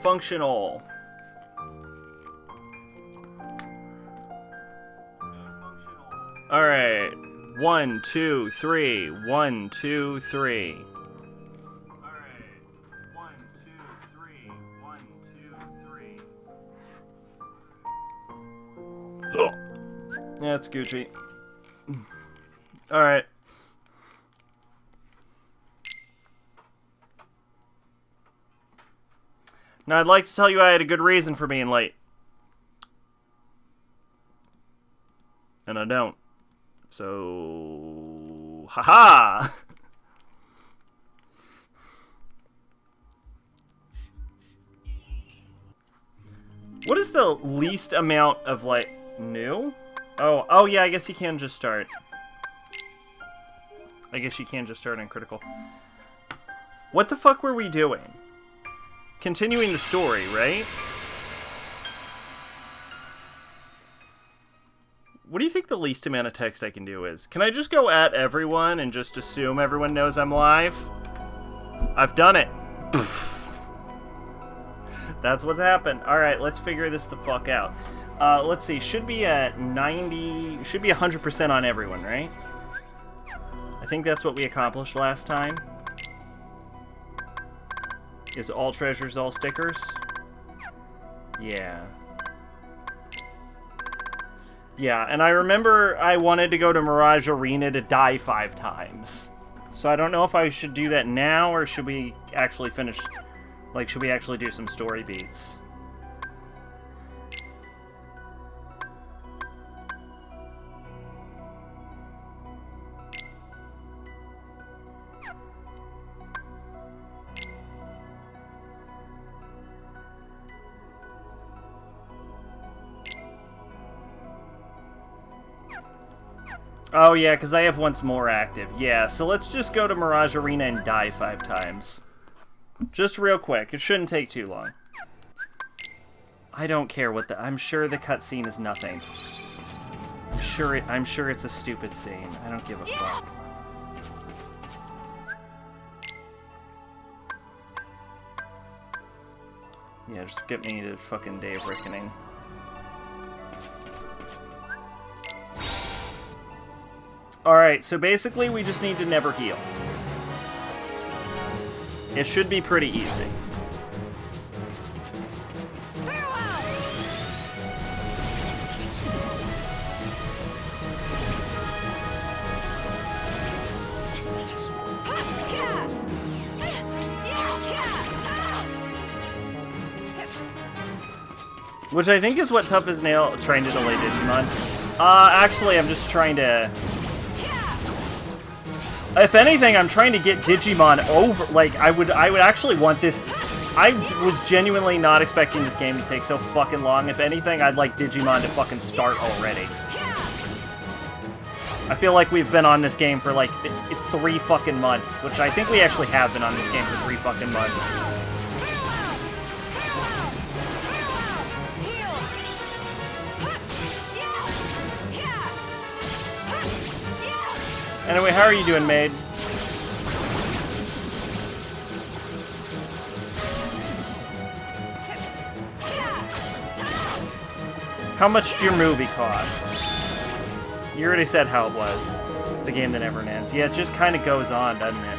Functional. Alright. 1, 2, 3. 1, 2, 3. Alright. 1, 2, 3. 1, 2, 3. Yeah, it's Gucci. Alright. Now, I'd like to tell you I had a good reason for being late. And I don't. So... haha! What is the least amount of, like, new? Oh yeah, I guess you can just start. I guess you can just start on critical. What the fuck were we doing? Continuing the story, right? What do you think the least amount of text I can do is? Can I just go at everyone and just assume everyone knows I'm live? I've done it. That's what's happened. Alright, let's figure this the fuck out. Let's see, should be at 90... should be 100% on everyone, right? I think that's what we accomplished last time. Is all treasures, all stickers? Yeah. Yeah, and I remember I wanted to go to Mirage Arena to die 5 times. So I don't know if I should do that now, or should we actually finish... like, should we actually do some story beats? Oh, yeah, because I have once more active. Yeah, so let's just go to Mirage Arena and die 5 times. Just real quick. It shouldn't take too long. I don't care what the... I'm sure the cutscene is nothing. I'm sure it's a stupid scene. I don't give a fuck. Yeah, just get me to fucking Day of Reckoning. Alright, so basically we just need to never heal. It should be pretty easy. Which I think is what Tough as Nail trying to delay Digimon. Actually, I'm just trying to... if anything, I'm trying to get Digimon over... like, I would actually want this... I was genuinely not expecting this game to take so fucking long. If anything, I'd like Digimon to fucking start already. I feel like we've been on this game for, like, 3 fucking months. Which I think we actually have been on this game for 3 fucking months. Anyway, how are you doing, maid? How much did your movie cost? You already said how it was. The game that never ends. Yeah, it just kind of goes on, doesn't it?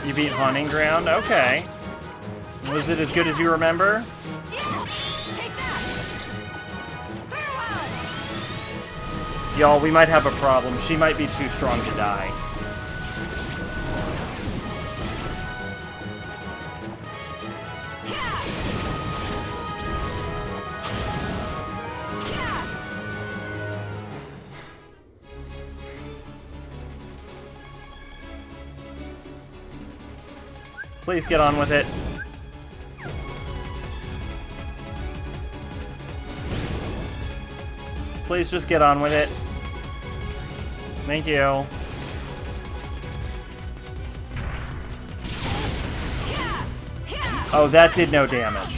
You beat Haunting Ground? Okay. Was it as good as you remember? Y'all, we might have a problem. She might be too strong to die. Please get on with it. Please just get on with it. Thank you. Oh, that did no damage.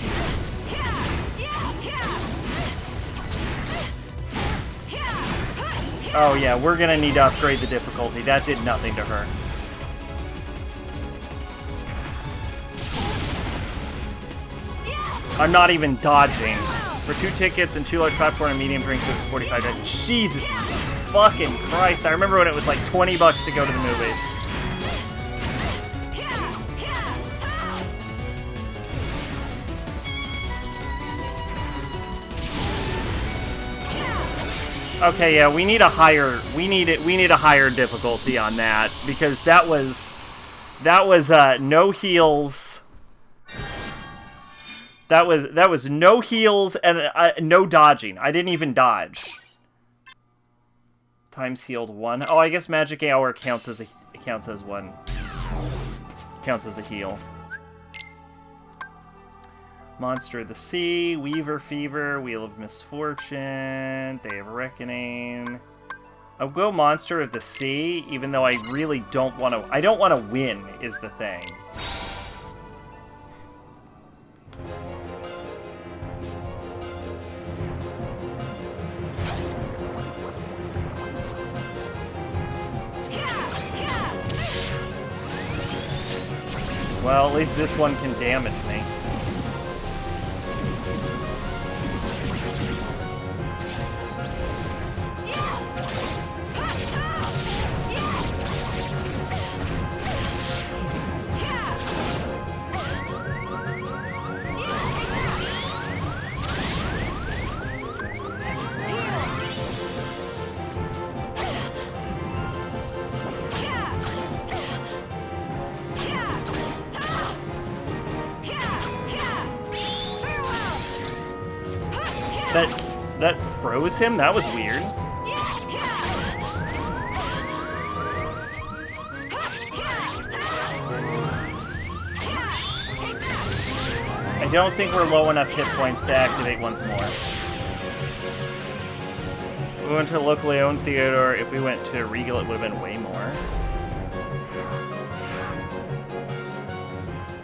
Oh yeah, we're gonna need to upgrade the difficulty. That did nothing to her. I'm not even dodging. For 2 tickets and 2 large popcorn and medium drinks, it's $45. Jesus fucking Christ. I remember when it was like 20 bucks to go to the movies. Okay, yeah, we need a higher difficulty on that, because that was no heals. That was no heals and no dodging. I didn't even dodge. Times healed 1. Oh, I guess Magic Hour counts as a heal. Monster of the Sea, Weaver Fever, Wheel of Misfortune, Day of Reckoning. I'll go Monster of the Sea, even though I really don't want to... I don't want to win, is the thing. Well, at least this one can damage me. That froze him? That was weird. I don't think we're low enough hit points to activate once more. We went to a locally owned theater. If we went to Regal, it would have been way more.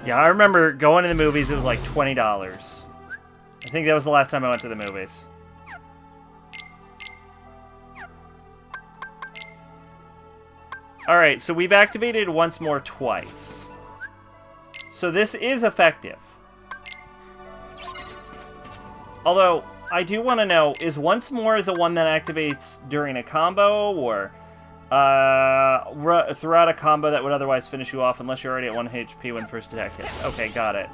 Yeah, I remember going to the movies, it was like $20. I think that was the last time I went to the movies. Alright, so we've activated once more twice. So this is effective. Although, I do want to know, is once more the one that activates during a combo, or throughout a combo that would otherwise finish you off unless you're already at 1 HP when first attack hits? Okay, got it.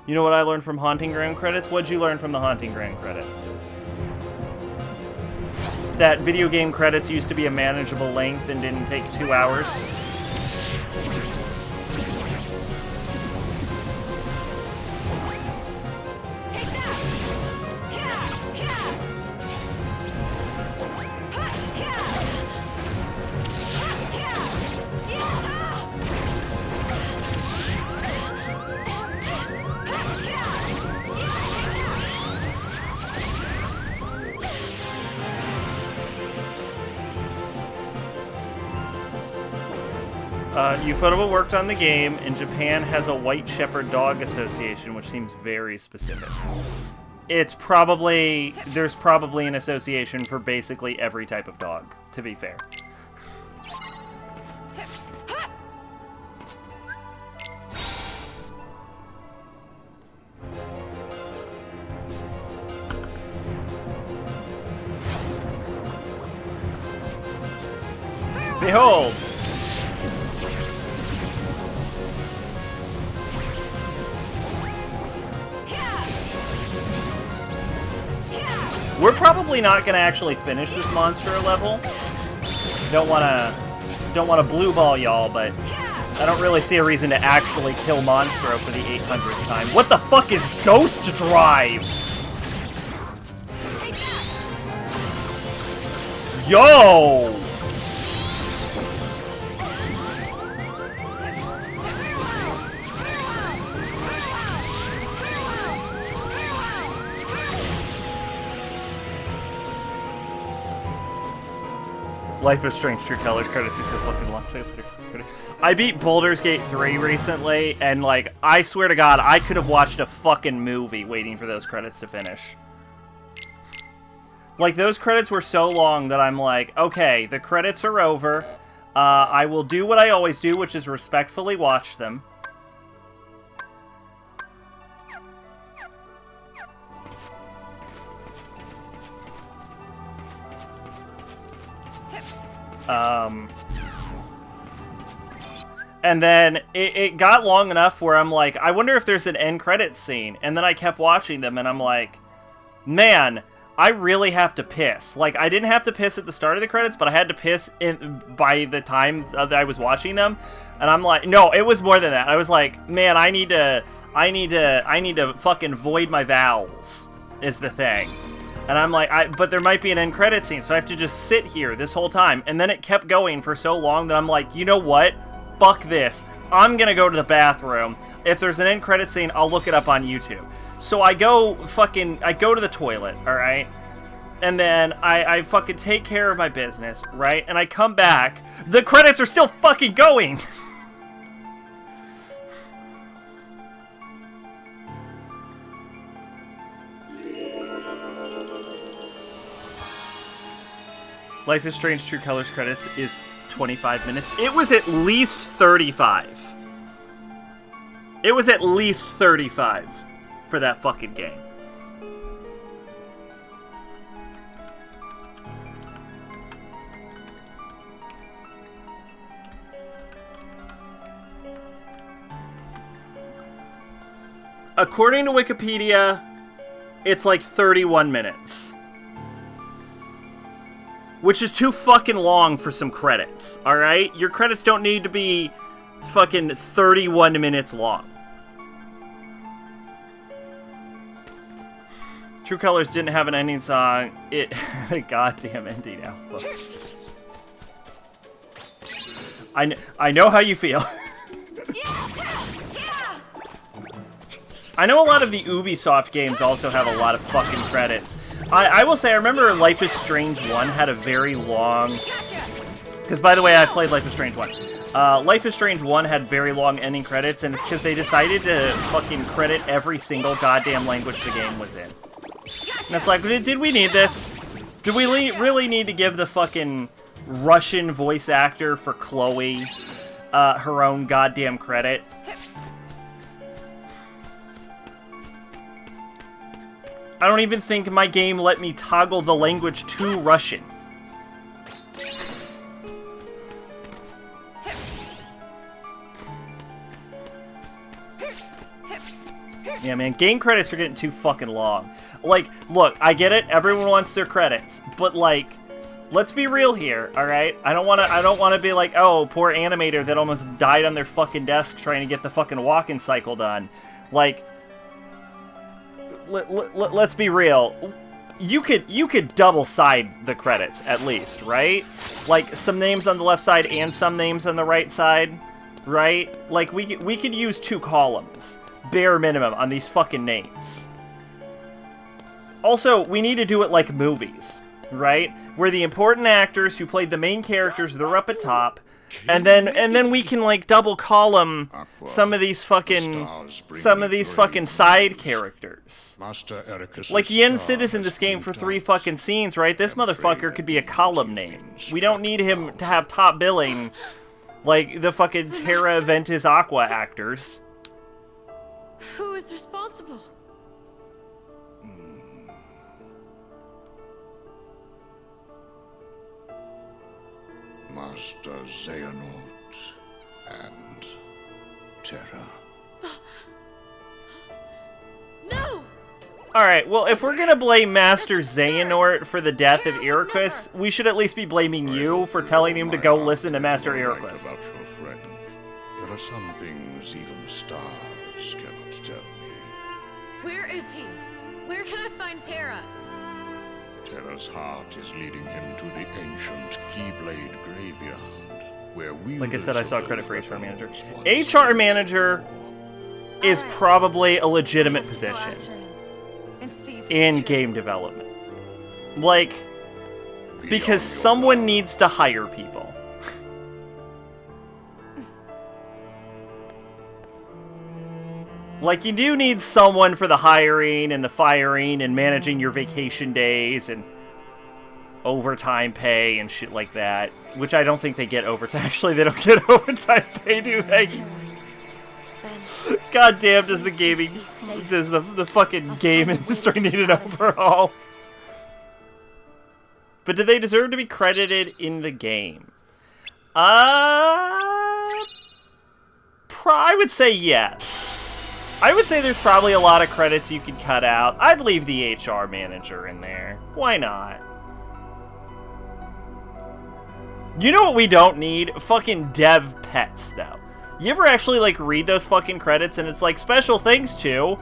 You know what I learned from Haunting Ground credits? What'd you learn from the Haunting Ground credits? That video game credits used to be a manageable length and didn't take 2 hours. Ufotable worked on the game, and Japan has a White Shepherd Dog Association, which seems very specific. It's probably... There's probably an association for basically every type of dog, to be fair. Behold! We're probably not going to actually finish this monster level. Don't want to blue ball y'all, but I don't really see a reason to actually kill Monstro for the 800th time. What the fuck is Ghost Drive? Yo! Life is Strange True Colors credits are so fucking long. I beat Baldur's Gate 3 recently, and, like, I swear to God, I could have watched a fucking movie waiting for those credits to finish. Like, those credits were so long that I'm like, okay, the credits are over. I will do what I always do, which is respectfully watch them. And then it got long enough where I'm like, I wonder if there's an end credits scene. And then I kept watching them, and I'm like, man, I really have to piss. Like, I didn't have to piss at the start of the credits, but I had to piss by the time that I was watching them. And I'm like, no, it was more than that. I was like, man, I need to fucking void my vowels, is the thing. And I'm like, but there might be an end credit scene, so I have to just sit here this whole time. And then it kept going for so long that I'm like, you know what? Fuck this. I'm gonna go to the bathroom. If there's an end credit scene, I'll look it up on YouTube. So I go to the toilet, alright? And then I fucking take care of my business, right? And I come back. The credits are still fucking going! Life is Strange True Colors credits is 25 minutes. It was at least 35. It was at least 35 for that fucking game. According to Wikipedia, it's like 31 minutes. Which is too fucking long for some credits, alright? Your credits don't need to be fucking 31 minutes long. True Colors didn't have an ending song. It had a goddamn ending album. I know how you feel. I know a lot of the Ubisoft games also have a lot of fucking credits. I will say, I remember Life is Strange 1 had a very long... Because, by the way, I played Life is Strange 1. Life is Strange 1 had very long ending credits, and it's because they decided to fucking credit every single goddamn language the game was in. And it's like, did we need this? Do we really need to give the fucking Russian voice actor for Chloe her own goddamn credit? I don't even think my game let me toggle the language to Russian. Yeah, man, game credits are getting too fucking long. Like, look, I get it, everyone wants their credits, but like, let's be real here, alright? I don't wanna be like, oh, poor animator that almost died on their fucking desk trying to get the fucking walk-in cycle done. Like, let's be real. You could double side the credits at least, right? Like some names on the left side and some names on the right side, right? Like we could use 2 columns, bare minimum, on these fucking names. Also, we need to do it like movies, right? Where the important actors who played the main characters, they're up at top. And then we can like double column some of these fucking side characters. Like Yen Sid is in this game for 3 fucking scenes, right? This motherfucker could be a column name. We don't need him to have top billing like the fucking Terra Ventus AQUA actors. Who is responsible? Master Xehanort and Terra. No! Alright, well, if we're gonna blame Master Xehanort for the death of Iroquois, we should at least be blaming you for telling him to go listen to Master Iroquois. About your friend. There are some things even the stars cannot tell me. Where is he? Where can I find Terra? Terra's heart is leading him to the ancient Keyblade graveyard, where we. Like I said, I saw credit for HR manager. HR manager is probably a legitimate position in game development. Like, because someone needs to hire people. Like, you do need someone for the hiring and the firing and managing your vacation days and... overtime pay and shit like that, which I don't think they get overtime. Actually, they don't get overtime pay, do they? God damn, does the gaming, does the fucking game industry need an overhaul? But do they deserve to be credited in the game? I would say yes. I would say there's probably a lot of credits you could cut out. I'd leave the HR manager in there. Why not? You know what we don't need? Fucking dev pets, though. You ever actually, like, read those fucking credits and it's like, special thanks to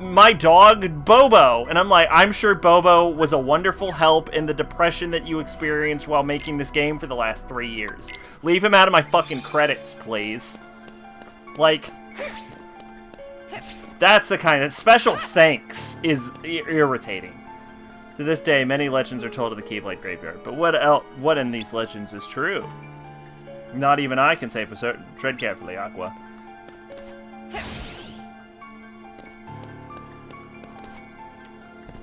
my dog, Bobo. And I'm like, I'm sure Bobo was a wonderful help in the depression that you experienced while making this game for the last 3 years. Leave him out of my fucking credits, please. Like, that's the kind of special thanks is irritating. To this day, many legends are told of the Keyblade Graveyard, but what in these legends is true? Not even I can say for certain. Tread carefully, AQUA.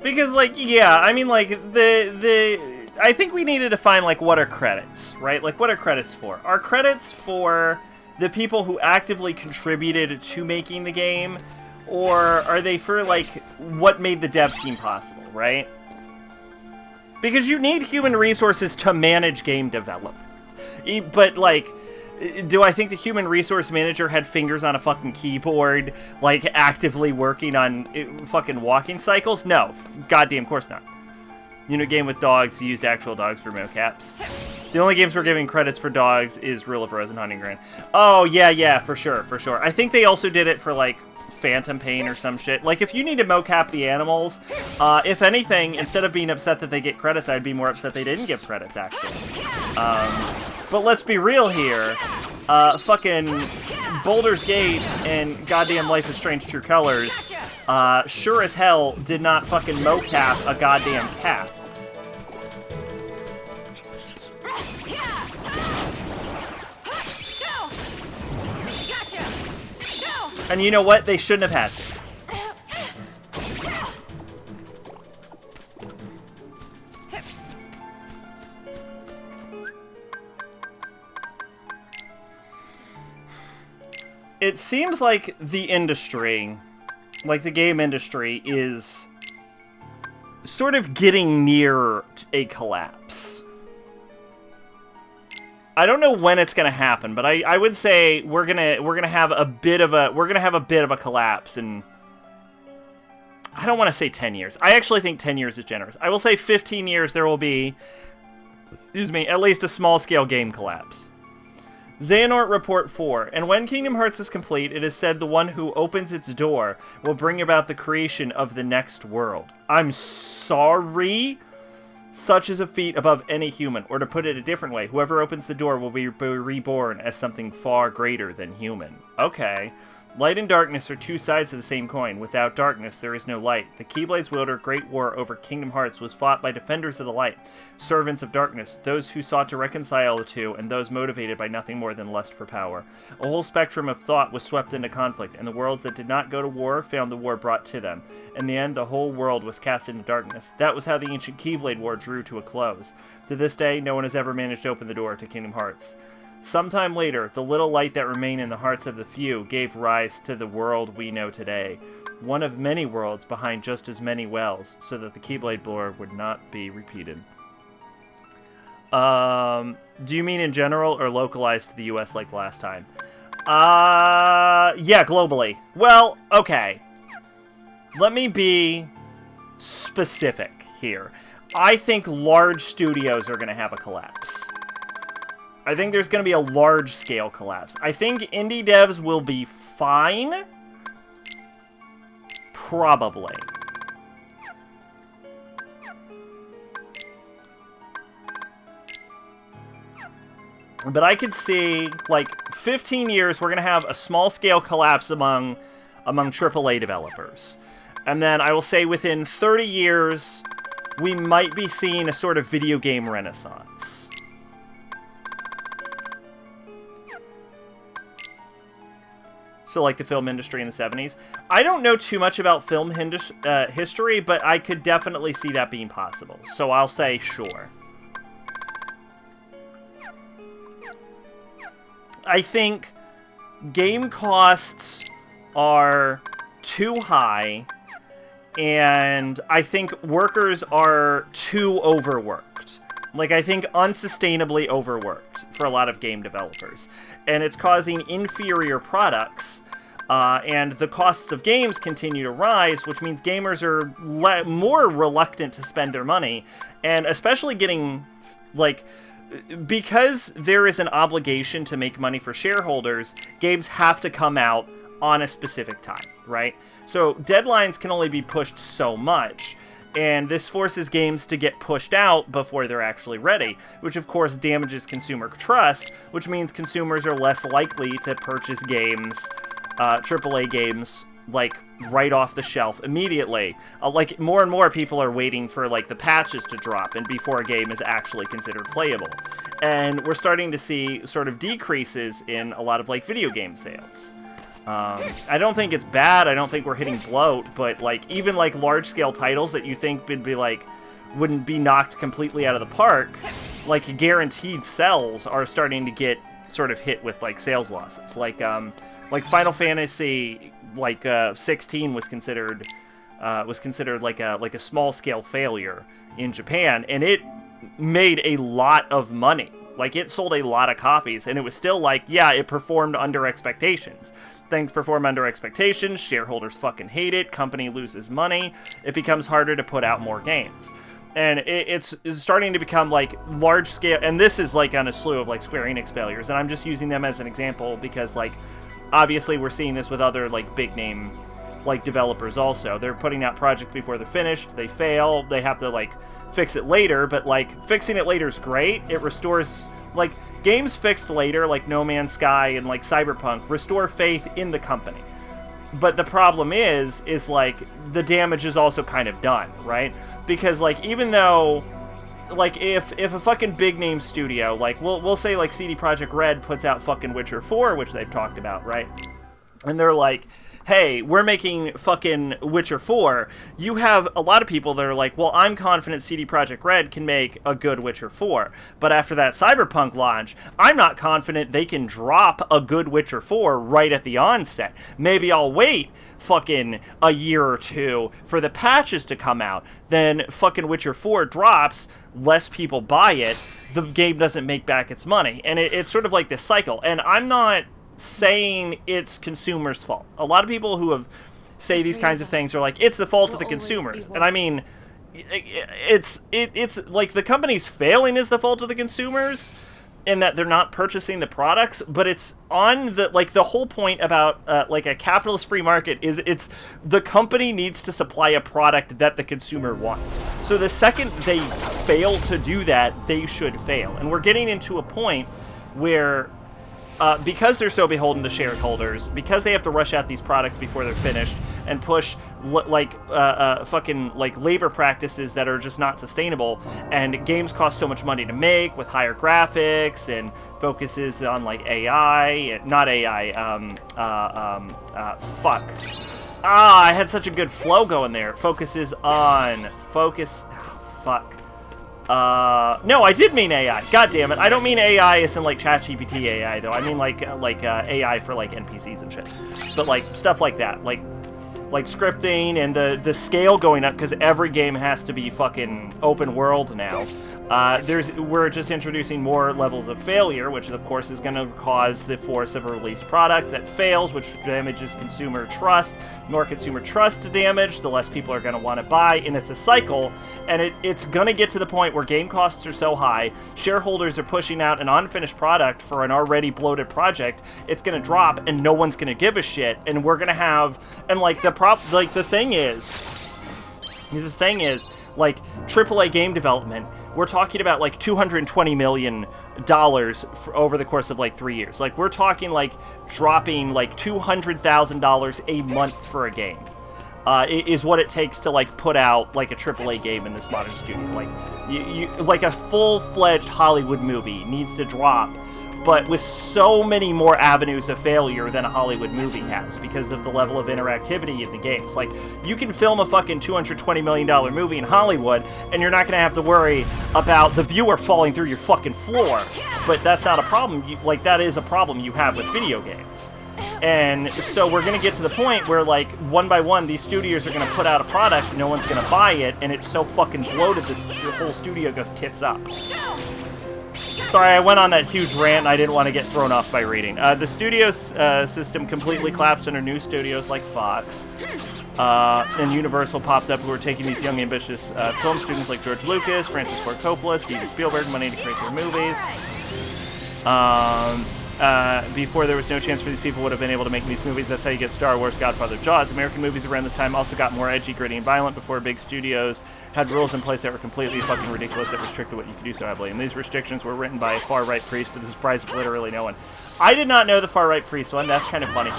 Because, like, yeah, I mean, like, I think we need to define, like, what are credits, right? Like, what are credits for? Are credits for the people who actively contributed to making the game, or are they for, like, what made the dev team possible, right? Because you need human resources to manage game development. But, like, do I think the human resource manager had fingers on a fucking keyboard, like, actively working on fucking walking cycles? No. Goddamn course not. You know, game with dogs, you used actual dogs for mocaps. The only games we're giving credits for dogs is Rule of Rose and Hunting Ground. Oh, yeah, for sure. I think they also did it for, like, Phantom Pain or some shit. Like, if you need to mocap the animals, if anything, instead of being upset that they get credits, I'd be more upset they didn't give credits, actually. But let's be real here. Fucking Boulder's Gate and goddamn Life is Strange True Colors sure as hell did not fucking mocap a goddamn cat. And you know what? They shouldn't have had to. It seems like the industry, like the game industry, is sort of getting near a collapse. I don't know when it's gonna happen, but I would say we're gonna have a bit of a collapse in, I don't want to say 10 years. I actually think 10 years is generous. I will say 15 years there will be, at least a small scale game collapse. Xehanort Report 4. And when Kingdom Hearts is complete, it is said the one who opens its door will bring about the creation of the next world. I'm sorry? Such is a feat above any human, or to put it a different way, whoever opens the door will be reborn as something far greater than human. Okay. Light and darkness are two sides of the same coin. Without darkness, there is no light. The Keyblade's Wielder Great War over Kingdom Hearts was fought by defenders of the light, servants of darkness, those who sought to reconcile the two, and those motivated by nothing more than lust for power. A whole spectrum of thought was swept into conflict, and the worlds that did not go to war found the war brought to them. In the end, the whole world was cast into darkness. That was how the ancient Keyblade War drew to a close. To this day, no one has ever managed to open the door to Kingdom Hearts. Sometime later, the little light that remained in the hearts of the few gave rise to the world we know today. One of many worlds behind just as many wells, so that the Keyblade War would not be repeated. Do you mean in general or localized to the US like last time? Yeah, globally. Well, okay. Let me be specific here. I think large studios are going to have a collapse. I think there's going to be a large-scale collapse. I think indie devs will be fine. Probably. But I could see, like, 15 years, we're going to have a small-scale collapse among AAA developers. And then I will say within 30 years, we might be seeing a sort of video game renaissance. So like the film industry in the 70s. I don't know too much about film history, but I could definitely see that being possible. So I'll say sure. I think game costs are too high, and I think workers are too overworked. Like, I think unsustainably overworked for a lot of game developers. And it's causing inferior products, and the costs of games continue to rise, which means gamers are more reluctant to spend their money, and especially getting, like, because there is an obligation to make money for shareholders, games have to come out on a specific time, right? So deadlines can only be pushed so much, and this forces games to get pushed out before they're actually ready, which of course damages consumer trust, which means consumers are less likely to purchase games, AAA games, like, right off the shelf immediately. Like, more and more people are waiting for, like, the patches to drop and before a game is actually considered playable. And we're starting to see sort of decreases in a lot of, like, video game sales. I don't think it's bad, I don't think we're hitting bloat, but, like, even, like, large-scale titles that you think would be, like, wouldn't be knocked completely out of the park, like, guaranteed sells are starting to get sort of hit with, like, sales losses. Like Final Fantasy, like, 16 was considered like a small-scale failure in Japan, and it made a lot of money. Like, it sold a lot of copies, and it was still like, yeah, it performed under expectations. Things perform under expectations, shareholders fucking hate it, company loses money, it becomes harder to put out more games. And it's starting to become, like, large-scale, and this is, like, on a slew of, like, Square Enix failures, and I'm just using them as an example because, like, obviously we're seeing this with other, like, big-name, like, developers also. They're putting out projects before they're finished, they fail, they have to, like, fix it later, but, like, fixing it later is great. It restores, like, games fixed later, like No Man's Sky and, like, Cyberpunk, restore faith in the company. But the problem is, like, the damage is also kind of done, right? Because, like, even though, like, if a fucking big-name studio, like, we'll say, like, CD Projekt Red puts out fucking Witcher 4, which they've talked about, right? And they're like, hey, we're making fucking Witcher 4, you have a lot of people that are like, well, I'm confident CD Projekt Red can make a good Witcher 4, but after that Cyberpunk launch, I'm not confident they can drop a good Witcher 4 right at the onset. Maybe I'll wait fucking a year or two for the patches to come out, then fucking Witcher 4 drops, less people buy it, the game doesn't make back its money, and it's sort of like this cycle, and I'm not saying it's consumers' fault. A lot of people who have say these kinds of things are like, it's the fault of the consumers. And I mean, it's like the company's failing is the fault of the consumers in that they're not purchasing the products, but it's on the, like, the whole point about like a capitalist free market is it's the company needs to supply a product that the consumer wants. So the second they fail to do that, they should fail. And we're getting into a point where because they're so beholden to shareholders, because they have to rush out these products before they're finished and push fucking like labor practices that are just not sustainable, and games cost so much money to make with higher graphics and focuses on like AI, not AI, I had such a good flow going there. No, I did mean AI. God damn it. I don't mean AI as in, like, ChatGPT AI, though. I mean, like AI for, like, NPCs and shit. But, like, stuff like that. Like scripting and the scale going up, because every game has to be fucking open world now. We're just introducing more levels of failure, which of course is going to cause the force of a released product that fails, which damages consumer trust. The more consumer trust to damage, the less people are going to want to buy, and it's a cycle. And it's going to get to the point where game costs are so high, shareholders are pushing out an unfinished product for an already bloated project. It's going to drop, and no one's going to give a shit. And we're going to have, and like the thing is, like, AAA game development, we're talking about like $220 million over the course of like 3 years. Like, we're talking like dropping like $200,000 a month for a game. Is what it takes to like put out like a AAA game in this modern studio. Like, you like a full-fledged Hollywood movie needs to drop but with so many more avenues of failure than a Hollywood movie has because of the level of interactivity in the games. Like, you can film a fucking $220 million movie in Hollywood, and you're not going to have to worry about the viewer falling through your fucking floor. But that's not a problem. Like, that is a problem you have with video games. And so we're going to get to the point where, like, one by one, these studios are going to put out a product, no one's going to buy it, and it's so fucking bloated, the whole studio goes tits up. Sorry, I went on that huge rant, and I didn't want to get thrown off by reading. The studio's system completely collapsed under new studios like Fox. And Universal popped up, who were taking these young, ambitious film students like George Lucas, Francis Ford Coppola, Steven Spielberg, money to create their movies. Before there was no chance for these people would have been able to make these movies. That's how you get Star Wars, Godfather, Jaws. American movies around this time also got more edgy, gritty, and violent before big studios had rules in place that were completely fucking ridiculous that restricted what you could do so heavily. And these restrictions were written by a far-right priest to the surprise of literally no one. I did not know the far-right priest one. That's kind of funny.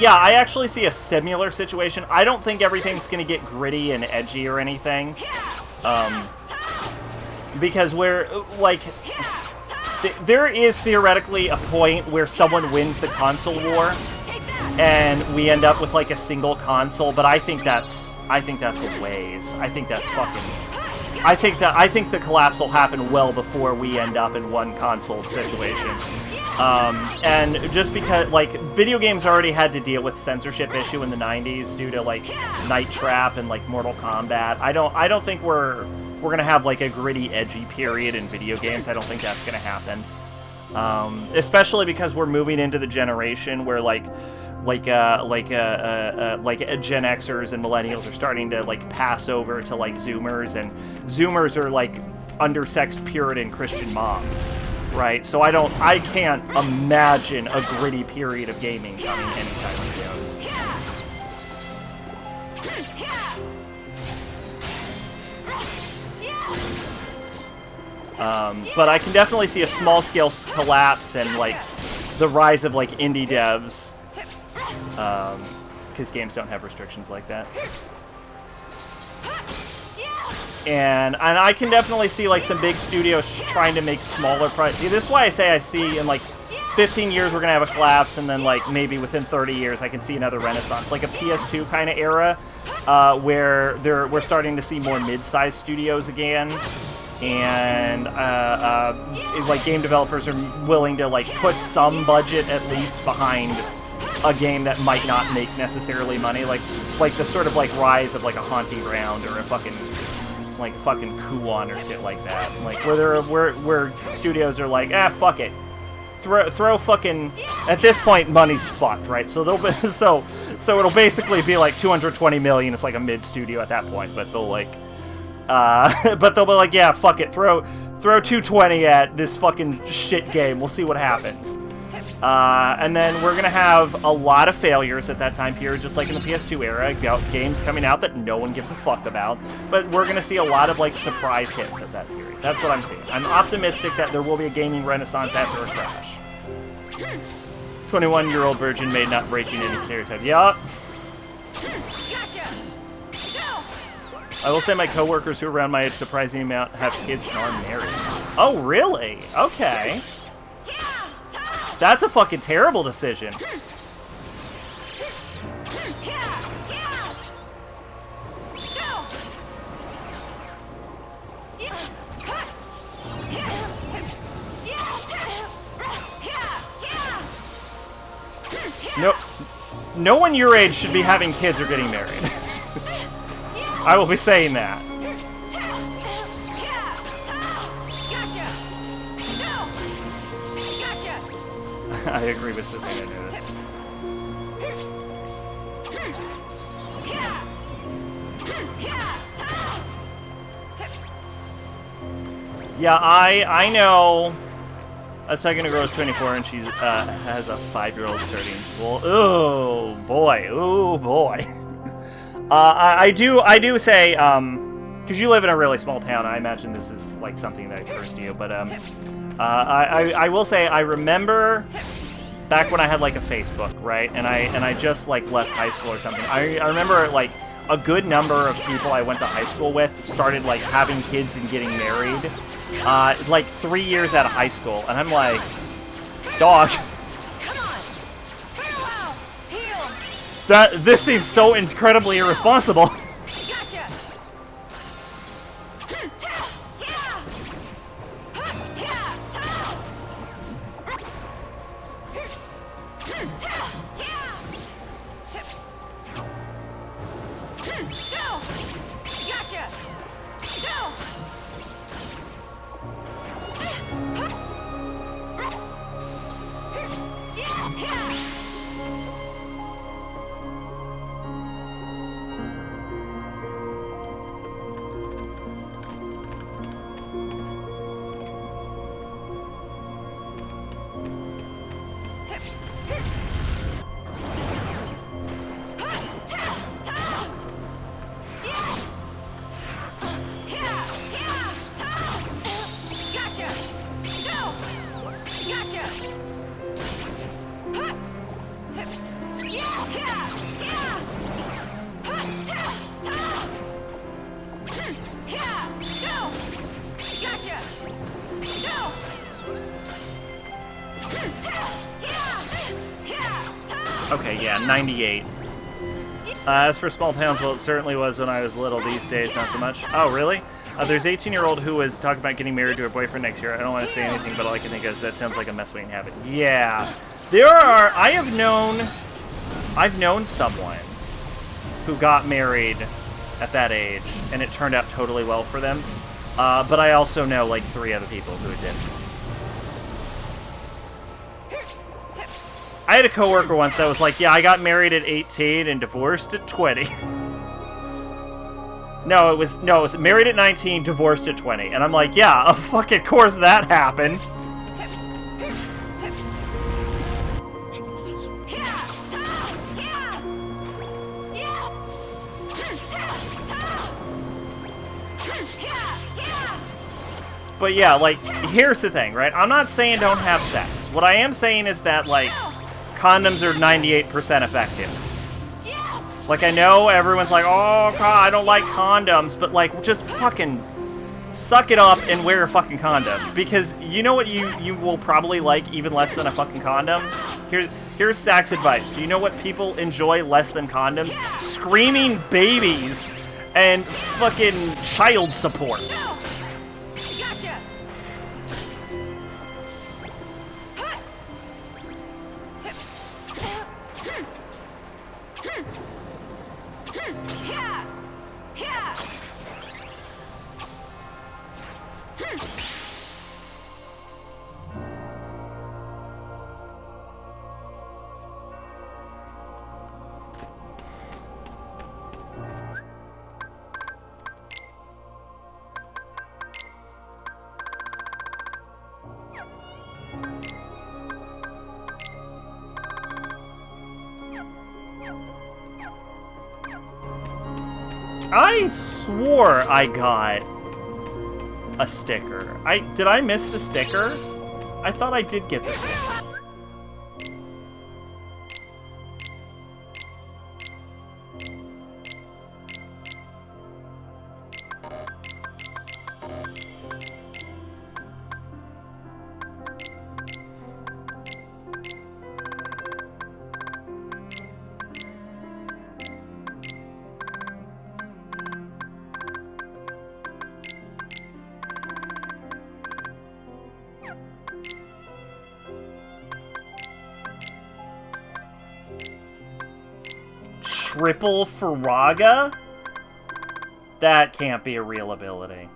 Yeah, I actually see a similar situation. I don't think everything's going to get gritty and edgy or anything. Because we're, like... There is theoretically a point where someone wins the console war, and we end up with like a single console. But I think that's a ways. I think that's fucking. I think the collapse will happen well before we end up in one console situation. And just because like video games already had to deal with censorship issue in the '90s due to like Night Trap and like Mortal Kombat. I don't think we're gonna have like a gritty, edgy period in video games. I don't think that's gonna happen. Especially because we're moving into the generation where Gen Xers and millennials are starting to like pass over to like Zoomers, and Zoomers are like undersexed Puritan Christian moms, right? So I can't imagine a gritty period of gaming coming anytime soon. But I can definitely see a small-scale collapse and, like, the rise of, like, indie devs. Because games don't have restrictions like that. And I can definitely see, like, some big studios trying to make smaller projects. This is why I say I see in, like, 15 years we're going to have a collapse, and then, like, maybe within 30 years I can see another renaissance. Like a PS2 kind of era, where we're starting to see more mid-sized studios again. And like game developers are willing to like put some budget at least behind a game that might not make necessarily money, like the sort of like rise of like a Haunting Ground or a fucking Kuon or shit like that, like where studios are like, fuck it, throw fucking, at this point money's fucked, right? So they'll so it'll basically be like 220 million. It's like a mid studio at that point, but they'll like. But they'll be like, yeah, fuck it, throw 220 at this fucking shit game, we'll see what happens. And then we're gonna have a lot of failures at that time period, just like in the PS2 era, games coming out that no one gives a fuck about, but we're gonna see a lot of, like, surprise hits at that period. That's what I'm seeing. I'm optimistic that there will be a gaming renaissance after a crash. 21-year-old virgin made not breaking any stereotype. Yup. I will say my coworkers who are around my age surprising amount have kids and are married. Oh, really? Okay. That's a fucking terrible decision. No one your age should be having kids or getting married. I will be saying that. I agree with the thing I noticed. Yeah, I know a second girl is 24 and she has a 5-year-old starting school. Oh boy, oh boy. I do say, because you live in a really small town, I imagine this is like something that occurs to you, but I will say I remember back when I had like a Facebook, right, and I just like left high school or something. I remember like a good number of people I went to high school with started like having kids and getting married, like 3 years out of high school, and I'm like, Dog. Come on. Farewell. Heal. This seems so incredibly irresponsible. Gotcha. Okay, yeah, 98. As for small towns, well, it certainly was when I was little. These days, not so much. Oh, really? There's 18-year-old who was talking about getting married to her boyfriend next year. I don't want to say anything, but all I can think is that sounds like a mess waiting to happen. Yeah. There are... I've known someone who got married at that age, and it turned out totally well for them. But I also know, like, 3 other people who it didn't. I had a coworker once that was like, yeah, I got married at 18 and divorced at 20. No, it was married at 19, divorced at 20. And I'm like, yeah, of fucking course that happened. But yeah, like, here's the thing, right? I'm not saying don't have sex. What I am saying is that, like, condoms are 98% effective. Like, I know everyone's like, oh, God, I don't like condoms, but, like, just fucking suck it up and wear a fucking condom. Because you know what you will probably like even less than a fucking condom? Here's Zach's advice. Do you know what people enjoy less than condoms? Screaming babies and fucking child support. I swore I got a sticker. Did I miss the sticker? I thought I did get the sticker. Triple Faraga? That can't be a real ability.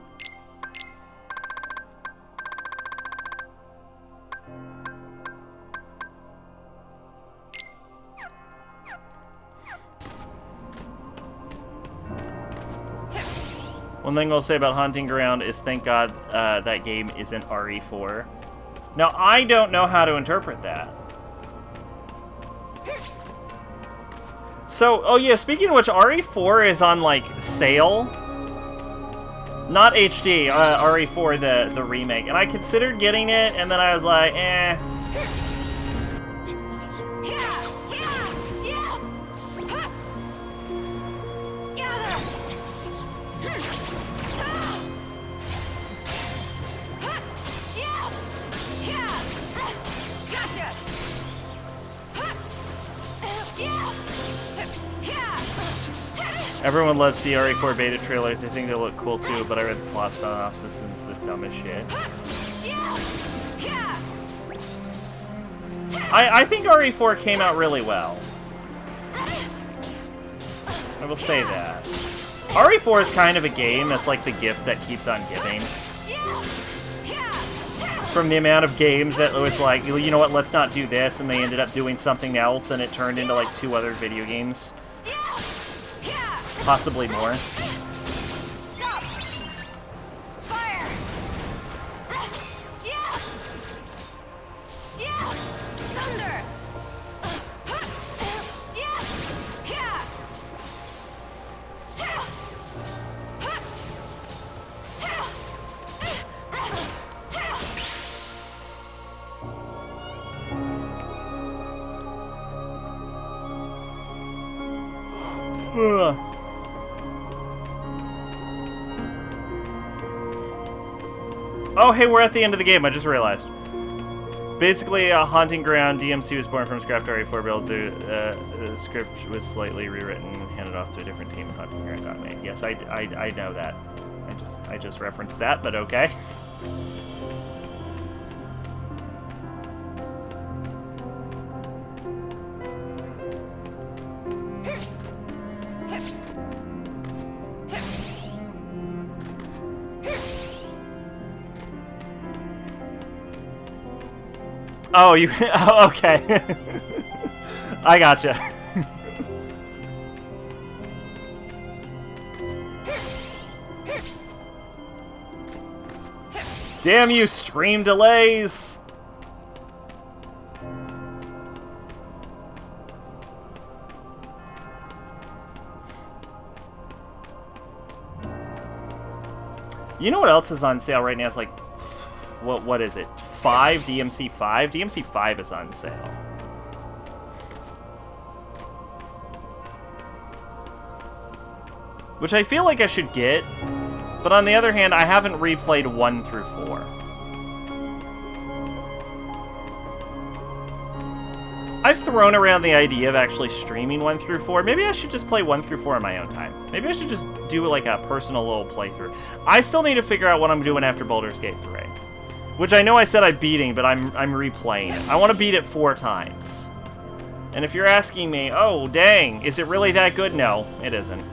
One thing I'll say about Haunting Ground is thank God that game isn't RE4. Now, I don't know how to interpret that. So, oh yeah, speaking of which, RE4 is on, like, sale. Not HD, RE4, the remake. And I considered getting it, and then I was like, eh. Everyone loves the RE4 beta trailers. They think they look cool too, but I read the plot synopsis and it's the dumbest shit. I think RE4 came out really well. I will say that. RE4 is kind of a game that's like the gift that keeps on giving. From the amount of games that it was like, you know what, let's not do this, and they ended up doing something else, and it turned into like 2 other video games. Possibly more. Stop! Fire! Thunder! Oh, hey, we're at the end of the game. I just realized. Basically, a Haunting Ground DMC was born from scrapped RE4 build. The script was slightly rewritten and handed off to a different team. Haunting Ground got made. Yes, I know that. I just referenced that, but okay. Oh, you... Oh, okay. I gotcha. Damn you, stream delays! You know what else is on sale right now? It's like... What is it? 5? DMC 5? DMC 5 is on sale. Which I feel like I should get, but on the other hand, I haven't replayed 1 through 4. I've thrown around the idea of actually streaming 1 through 4. Maybe I should just play 1 through 4 on my own time. Maybe I should just do like a personal little playthrough. I still need to figure out what I'm doing after Baldur's Gate 3. Which I know I said I'm beating, but I'm replaying it. I want to beat it 4 times. And if you're asking me, oh, dang, is it really that good? No, it isn't.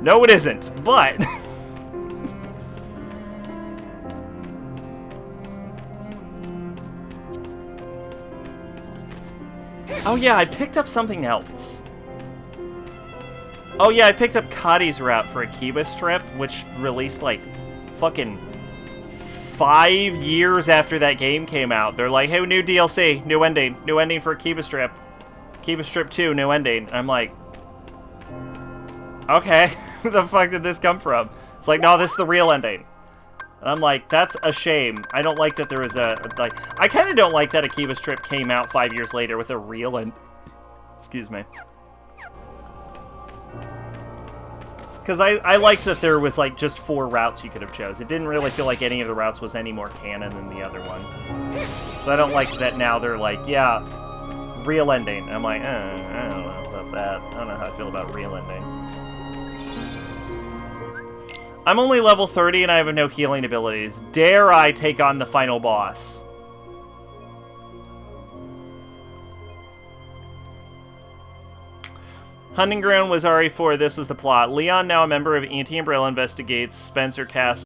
No, it isn't, but... Oh yeah, I picked up something else. Oh yeah, I picked up Cadi's route for Akiba Strip, which released like fucking 5 years after that game came out. They're like, hey, new DLC, new ending for Akiba Strip. Akiba Strip 2, new ending. And I'm like, okay, where the fuck did this come from? It's like, no, this is the real ending. And I'm like, that's a shame. I don't like that there was I kind of don't like that Akiba Strip came out 5 years later with a real excuse me. Because I liked that there was, like, just 4 routes you could have chose. It didn't really feel like any of the routes was any more canon than the other one. So I don't like that now they're like, yeah, real ending. And I'm like, I don't know about that. I don't know how I feel about real endings. I'm only level 30 and I have no healing abilities. Dare I take on the final boss? Hunting Ground was RE4, this was the plot. Leon, now a member of Anti-Umbrella, investigates Spencer Castle.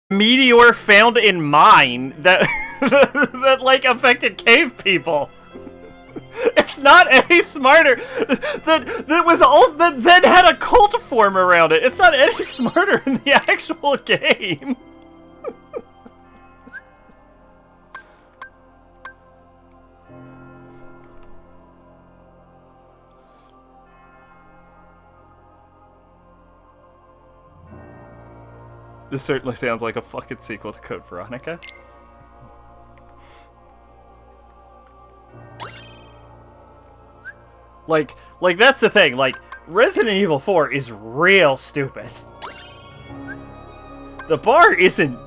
meteor found in mine that that like affected cave people. It's not any smarter that was all that then had a cult form around it. It's not any smarter in the actual game. This certainly sounds like a fucking sequel to Code Veronica. Like that's the thing. Like, Resident Evil 4 is real stupid. The bar isn't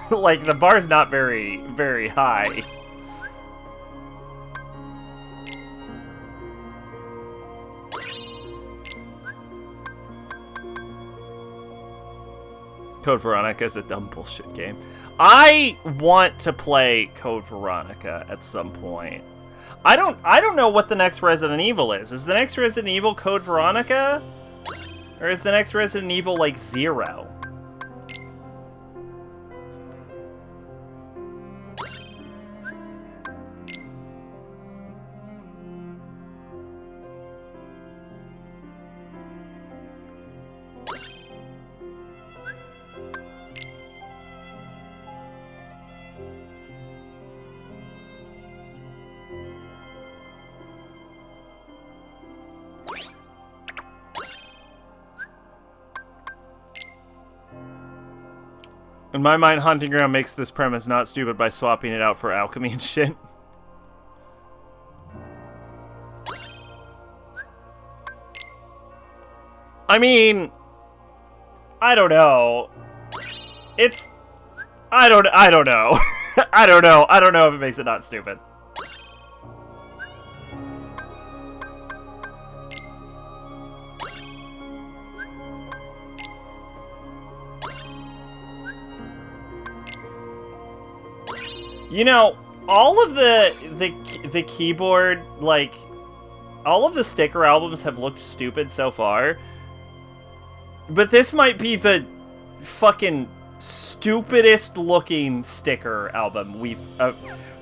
like the bar's not very, very high. Code Veronica is a dumb bullshit game. I want to play Code Veronica at some point. I don't know what the next Resident Evil is. Is the next Resident Evil Code Veronica? Or is the next Resident Evil like 0? In my mind, Haunting Ground makes this premise not stupid by swapping it out for alchemy and shit. I mean, I don't know. It's... I don't know. I don't know. I don't know if it makes it not stupid. You know, all of the keyboard, like, all of the sticker albums have looked stupid so far. But this might be the fucking stupidest looking sticker album we've...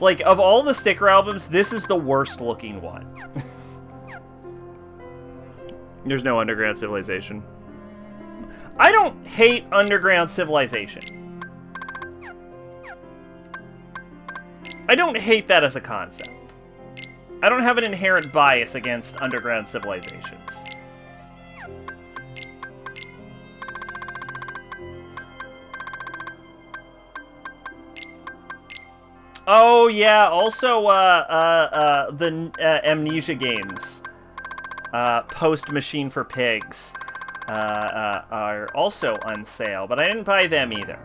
like, of all the sticker albums, this is the worst looking one. There's no Underground Civilization. I don't hate Underground Civilization. I don't hate that as a concept. I don't have an inherent bias against Underground Civilizations. Oh yeah, also the Amnesia games, post Machine for Pigs, are also on sale, but I didn't buy them either.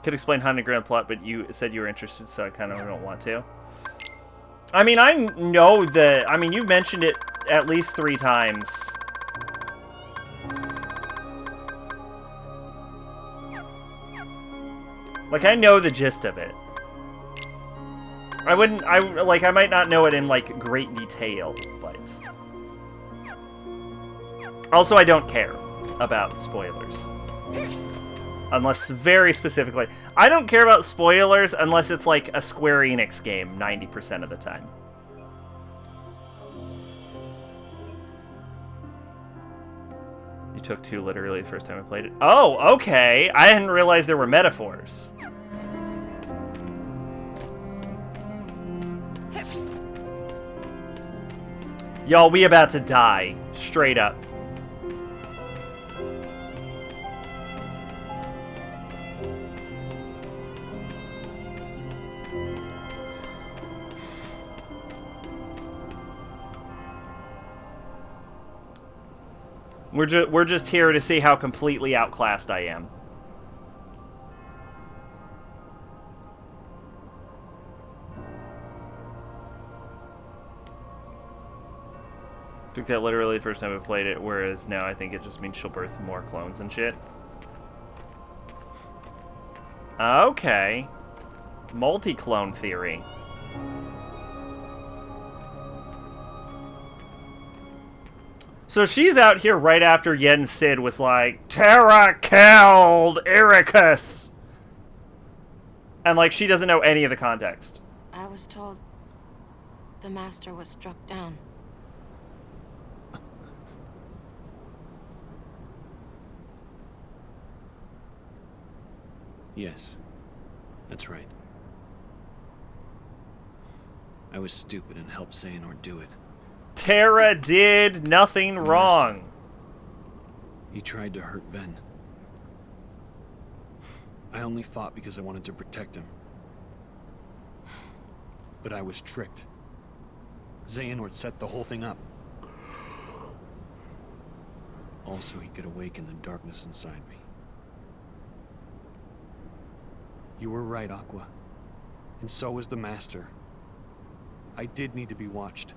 Could explain Haunted Ground plot, but you said you were interested, so I kind of don't want to. I mean, I know I mean, you've mentioned it at least 3 times. Like, I know the gist of it. I might not know it in, like, great detail, but... Also, I don't care about spoilers. Unless very specifically. I don't care about spoilers unless it's like a Square Enix game 90% of the time. You took 2 literally the first time I played it. Oh, okay. I didn't realize there were metaphors. Y'all, we about to die. Straight up. We're just here to see how completely outclassed I am. Took that literally the first time I played it, whereas now I think it just means she'll birth more clones and shit. Okay. Multi-clone theory. So she's out here right after Yen Sid was like, Terra killed Ericus! And, like, she doesn't know any of the context. I was told the master was struck down. Yes, that's right. I was stupid and helped Xehanort do it. Terra did nothing wrong. He tried to hurt Ven. I only fought because I wanted to protect him. But I was tricked. Xehanort set the whole thing up. Also, he could awaken the darkness inside me. You were right, Aqua. And so was the Master. I did need to be watched.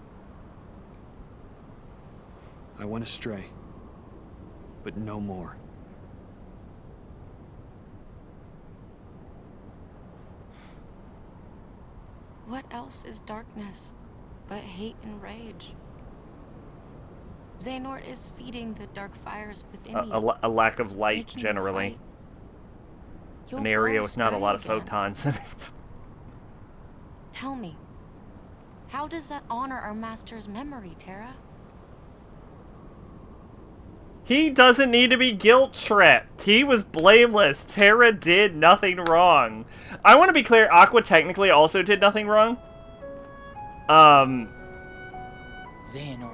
I went astray. But no more. What else is darkness but hate and rage? Xehanort is feeding the dark fires within you. A lack of light, making you generally. fight. You'll An area go with not a lot of astray again. photons in it. Tell me, how does that honor our master's memory, Terra? He doesn't need to be guilt-tripped. He was blameless. Terra did nothing wrong. I want to be clear, Aqua technically also did nothing wrong. Xehanort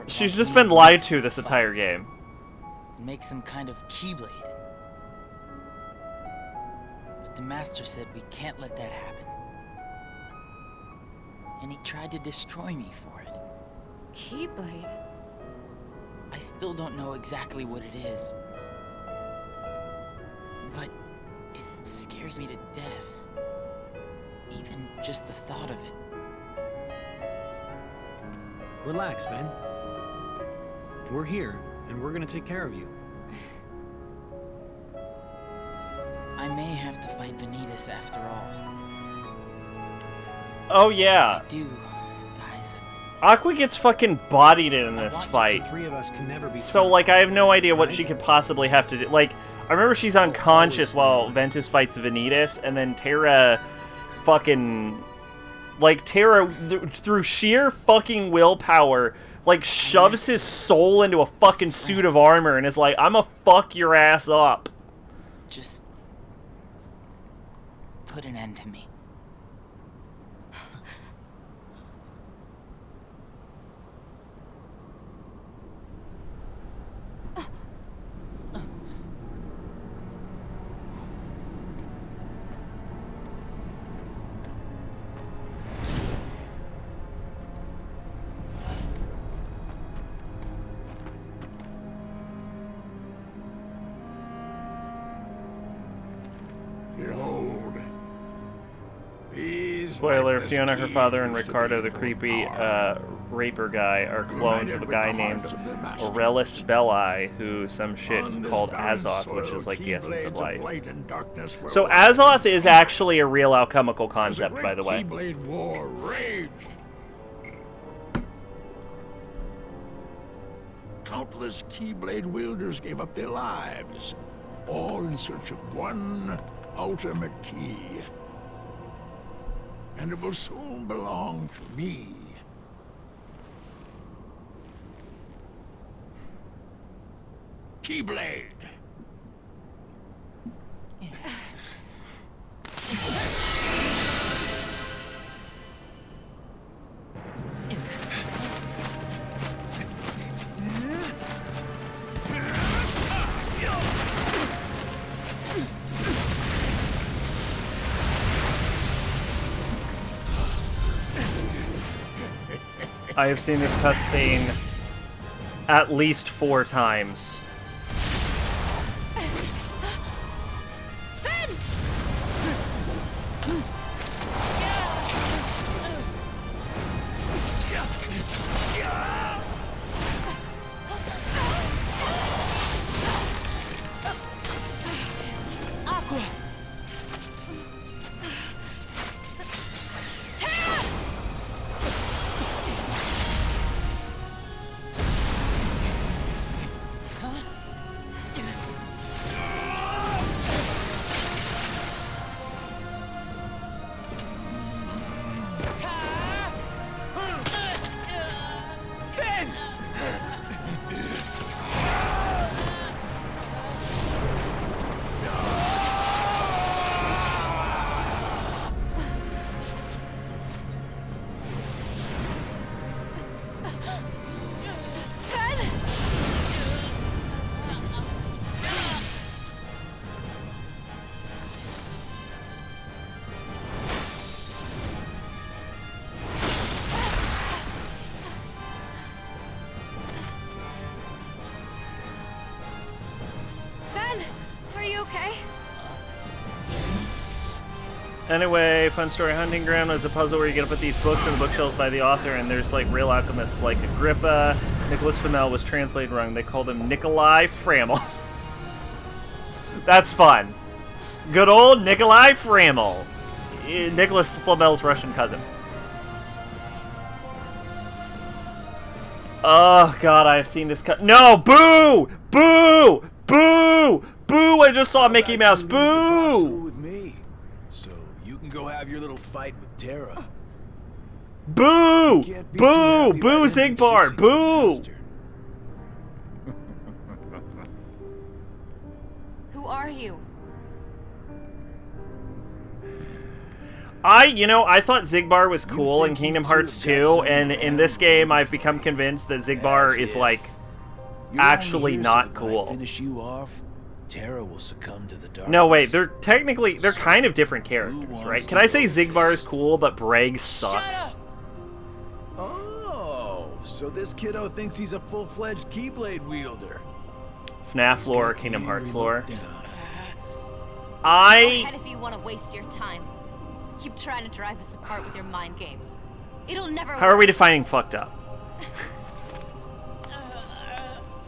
She's wants just me been to lied witness to the this fight entire game. and make some kind of keyblade. But the master said we can't let that happen. And he tried to destroy me for it. Keyblade? I still don't know exactly what it is. But it scares me to death. Even just the thought of it. Relax, man. We're here, and we're gonna take care of you. I may have to fight Vanitas after all. Oh yeah, If I do, guys, Aqua gets fucking bodied in I this want you to fight. The three of us can never be So, friends, like, I have no idea what right? she could possibly have to do. Like, I remember she's unconscious while Ventus fights Vanitas, and then Terra fucking... Like, Terra, through sheer fucking willpower, like, shoves his soul into a fucking suit of armor and is like, I'ma fuck your ass up. just put an end to me. Behold. These Spoiler, lifeless Fiona, her keys father, and used to Ricardo, be the full creepy power. raper guy, are clones of a United guy with the named hearts of their master. Aurelius Belli, who some shit On this called barren Azoth, which soil, is like the essence of keyblades life. light and darkness were So one. Azoth is actually a real alchemical As a concept, great by the way. Keyblade war raged. Countless Keyblade wielders gave up their lives, all in search of one ultimate key. And it will soon belong to me. Keyblade! I have seen this cutscene at least 4 times. Aqua! okay? Anyway, Fun Story Hunting Ground was a puzzle where you gotta put these books in the bookshelves by the author, and there's like real alchemists like Agrippa. Nicholas Flamel was translated wrong. They called him Nikolai Framel. That's fun. Good old Nikolai Framel. Nicholas Flamel's Russian cousin. Oh god, I have seen this cut. No! Boo! Boo! Boo! Boo! I just saw Mickey Mouse. Boo! With me, so you can go have your little fight with Terra. Boo! Boo! Boo, Zigbar! Boo! Who are you? I thought Zigbar was cool in Kingdom Hearts 2, and in this game I've become convinced that Zigbar is, like, actually not cool. Finish you off, Terra will succumb to the darkness. No, wait, they're kind of different characters, right? Can I say Zigbar is cool, but Braig sucks? Oh, so this kiddo thinks he's a full-fledged Keyblade wielder. FNAF lore, Kingdom Hearts lore. Go I... ahead if you want to waste your time. Keep trying to drive us apart with your mind games. It'll never How are we defining fucked up?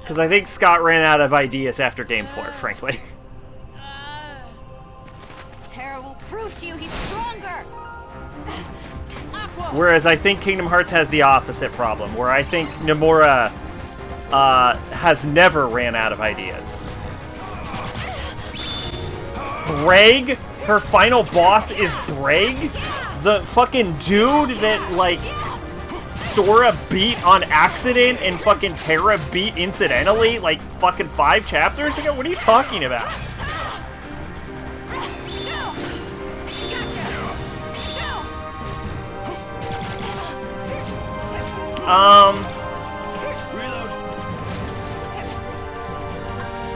Because I think Scott ran out of ideas after Game 4, frankly. Terra will prove to you he's stronger. Aqua. Whereas I think Kingdom Hearts has the opposite problem, where I think Nomura has never ran out of ideas. Braig? Her final boss is Braig? The fucking dude that, like, Sora beat on accident and fucking Terra beat incidentally, like, fucking 5 chapters ago? What are you talking about?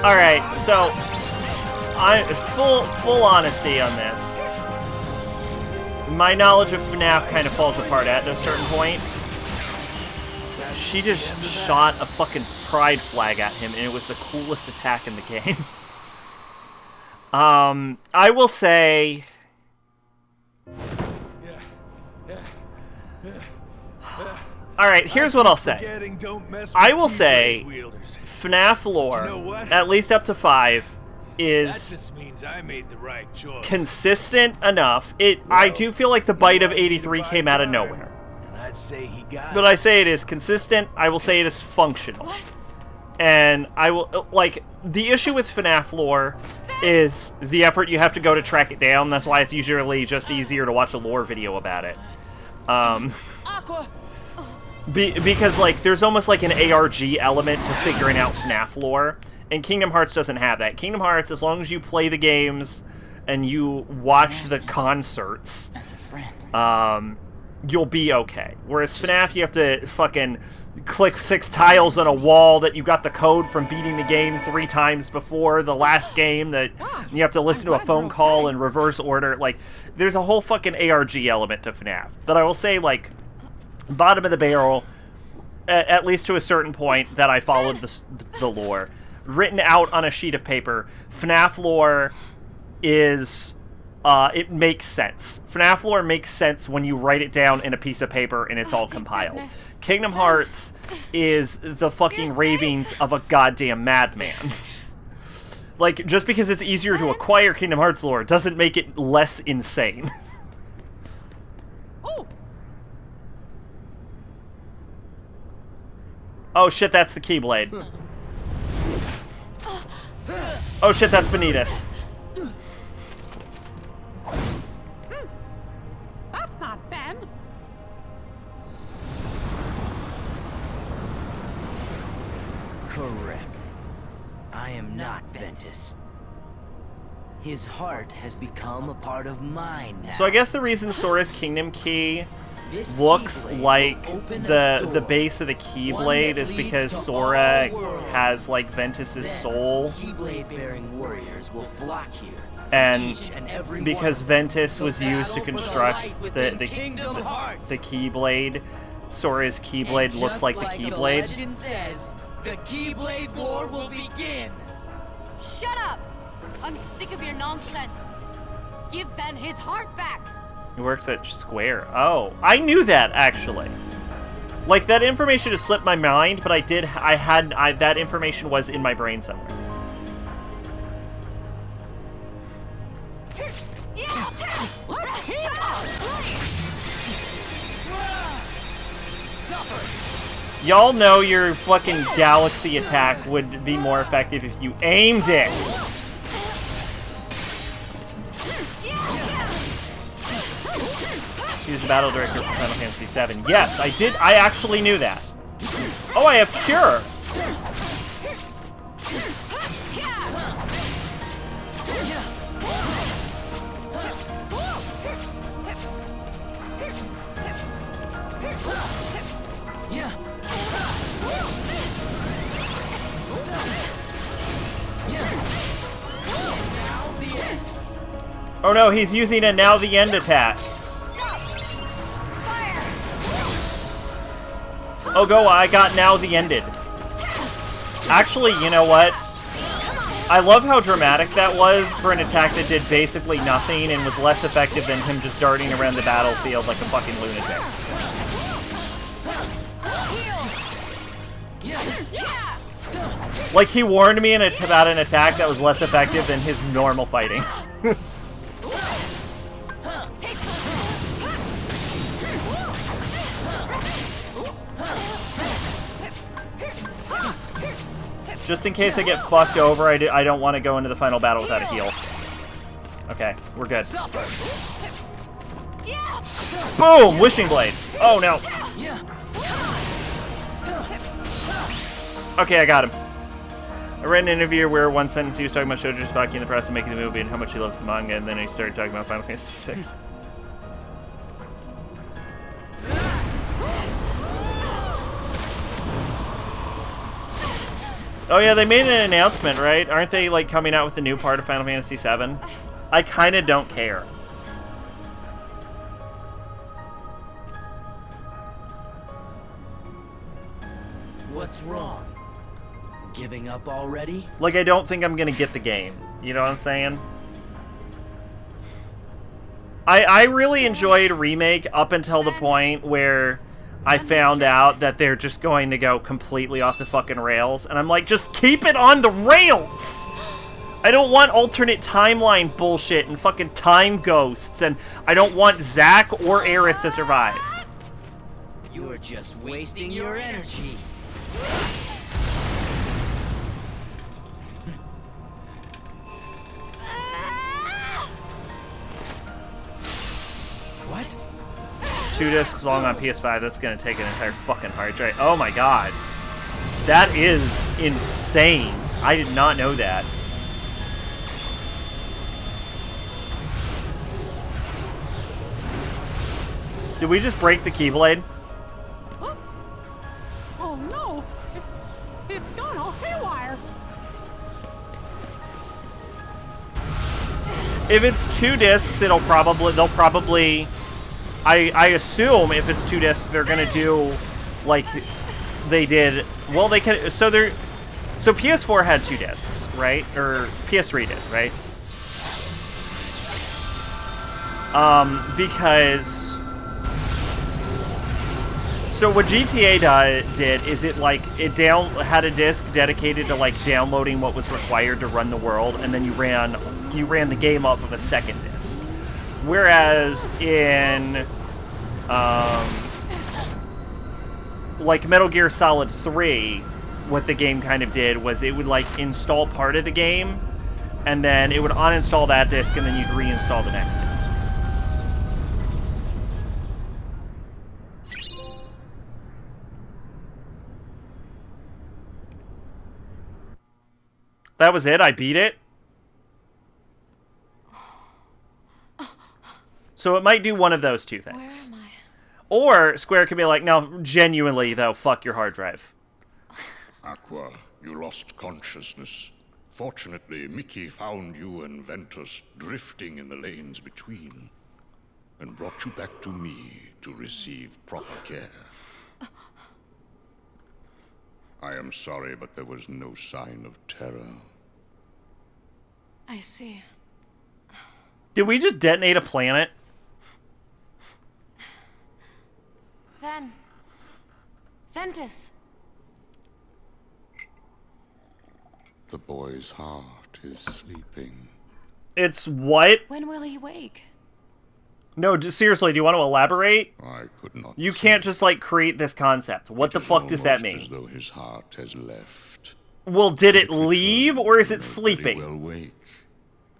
Alright, so full honesty on this. My knowledge of FNAF kind of falls apart at a certain point. She just shot a fucking pride flag at him, and it was the coolest attack in the game. I will say... Alright, here's what I'll say. I will say FNAF lore, at least up to 5, is just means I made the right choice. consistent enough. I do feel like the bite of 83 came out of nowhere. And I'd say he got But I say it is consistent. I will say it is functional. And I will, like, the issue with FNAF lore is the effort you have to go to track it down. That's why it's usually just easier to watch a lore video about it. Aqua! Because, like, there's almost like an ARG element to figuring out FNAF lore. And Kingdom Hearts doesn't have that. Kingdom Hearts, as long as you play the games and you watch the concerts, As a friend. you'll be okay. Whereas FNAF, you have to fucking click 6 tiles on a wall that you got the code from beating the game 3 times before the last game, that you have to listen to a phone call in reverse order. Like, there's a whole fucking ARG element to FNAF. But I will say, like, bottom of the barrel, at least to a certain point that I followed the lore, written out on a sheet of paper, FNAF lore is... it makes sense. FNAF lore makes sense when you write it down in a piece of paper and it's all compiled. goodness. Kingdom Hearts is the fucking You're ravings safe. of a goddamn madman. Like, just because it's easier to acquire Kingdom Hearts lore doesn't make it less insane. Oh, Oh shit, that's the Keyblade. Oh shit, that's Vanitas. That's not Ben. Correct. I am not Ventus. His heart has become a part of mine now. So I guess the reason Sora's Kingdom Key This looks Keyblade like will open a the door, base of the one Keyblade that is leads because to Sora all worlds. has, like, Ventus's Then, soul, Keyblade-bearing warriors will flock here. and Each and every because one. Ventus So was used to battle for the construct light the within Kingdom Hearts. Keyblade, Sora's Keyblade And looks just like the Keyblade. legend says, the Keyblade War will begin. shut up! I'm sick of your nonsense. Give Ven his heart back. He works at Square. Oh, I knew that, actually. Like, that information had slipped my mind, but that information was in my brain somewhere. Y'all know your fucking galaxy attack would be more effective if you aimed it. He was the battle director for Final Fantasy VII. Yes, I did. I actually knew that. Oh, I have Cure. Oh no, he's using a now the end attack. Oh go, I got now the ended. Actually, you know what? I love how dramatic that was for an attack that did basically nothing and was less effective than him just darting around the battlefield like a fucking lunatic. Like, he warned me about an attack that was less effective than his normal fighting. Just in case I get fucked over, I don't want to go into the final battle without a heal. Okay, we're good. Boom! Wishing Blade! Oh, no. Okay, I got him. I read an interview where one sentence he was talking about Shoji Tsubaki in the press and making the movie and how much he loves the manga, and then he started talking about Final Fantasy VI. Oh yeah, they made an announcement, right? Aren't they, like, coming out with a new part of Final Fantasy VII? I kinda don't care. What's wrong? Giving up already? Like, I don't think I'm gonna get the game. You know what I'm saying? I really enjoyed Remake up until the point where I found out that they're just going to go completely off the fucking rails. And I'm like, just keep it on the rails! I don't want alternate timeline bullshit and fucking time ghosts. And I don't want Zack or Aerith to survive. You're just wasting your energy. What? 2 discs long on PS5, that's gonna take an entire fucking hard drive. Oh my god. That is insane. I did not know that. Did we just break the Keyblade? Huh? Oh no! It's gone all haywire! If it's 2 discs, they'll probably I assume if it's 2 discs, they're gonna do like they did. Well, they can. So PS4 had 2 discs, right? Or PS3 did, right? Because so what GTA did is it had a disc dedicated to like downloading what was required to run the world, and then you ran the game off of a second disc. Whereas in like Metal Gear Solid 3, what the game kind of did was it would like install part of the game, and then it would uninstall that disc, and then you'd reinstall the next disc. That was it? I beat it? So it might do one of those 2 things. Where am I? Or Square could be like, no, genuinely, though, fuck your hard drive. Aqua, you lost consciousness. Fortunately, Mickey found you and Ventus drifting in the lanes between, and brought you back to me to receive proper care. I am sorry, but there was no sign of terror. I see. Did we just detonate a planet? Ventus. The boy's heart is sleeping. It's what? When will he wake? No, seriously, do you want to elaborate? I could not. You say. can't just, like, create this concept. What the fuck does that mean? As though his heart has left. Well, did it leave, or is it sleeping? He will wake.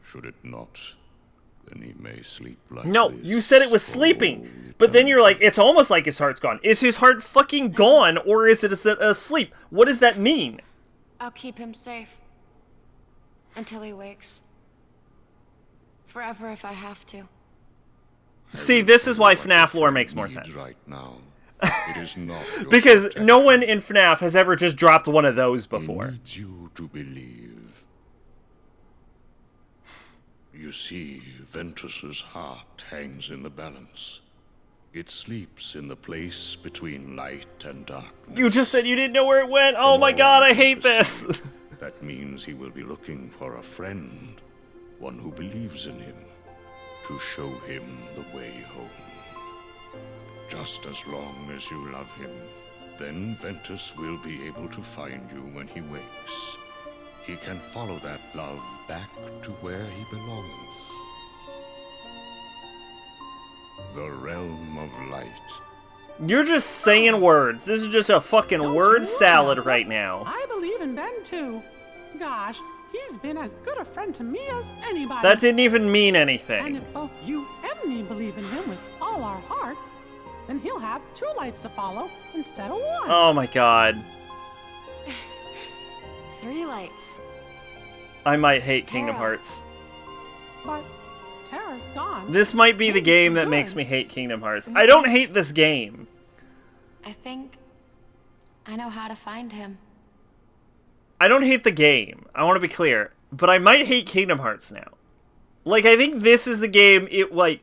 Should it not, then he may sleep like No, this you said it was for sleeping. all But then you're like, eternity. it's almost like his heart's gone. Is his heart fucking gone, or is it asleep? What does that mean? I'll keep him safe. Until he wakes. Forever if I have to. See, this is why FNAF lore makes more sense. Right now, it is not your Because protection. no one in FNAF has ever just dropped one of those He before. needs you to believe. You see, Ventus's heart hangs in the balance. It sleeps in the place between light and darkness. You just said you didn't know where it went. Oh my god, I hate this. That means he will be looking for a friend, one who believes in him, to show him the way home. Just as long as you love him, then Ventus will be able to find you when he wakes. He can follow that love back to where he belongs. The realm of light. You're just saying words. This is just a fucking Don't word you salad worry. right now. I believe in Ben too. Gosh, he's been as good a friend to me as anybody. That didn't even mean And anything. if both you and me believe in him with all our hearts, then he'll have 2 lights to follow instead of 1. Oh my god. 3 lights. I might hate Kingdom Terra. Hearts. But Terra's gone. This might be the Maybe game for that good. makes me hate Kingdom Hearts. I don't hate this game. I think I know how to find him. I don't hate the game. I want to be clear. But I might hate Kingdom Hearts now. Like, I think this is the game, it, like,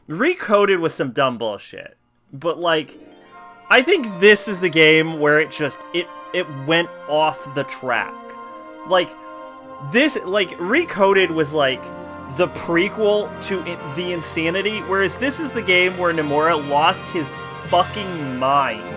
recoded with some dumb bullshit. But, like, I think this is the game where it just, it went off the track. Like, this, like, Recoded was, like, the prequel to The Insanity, whereas this is the game where Nomura lost his fucking mind.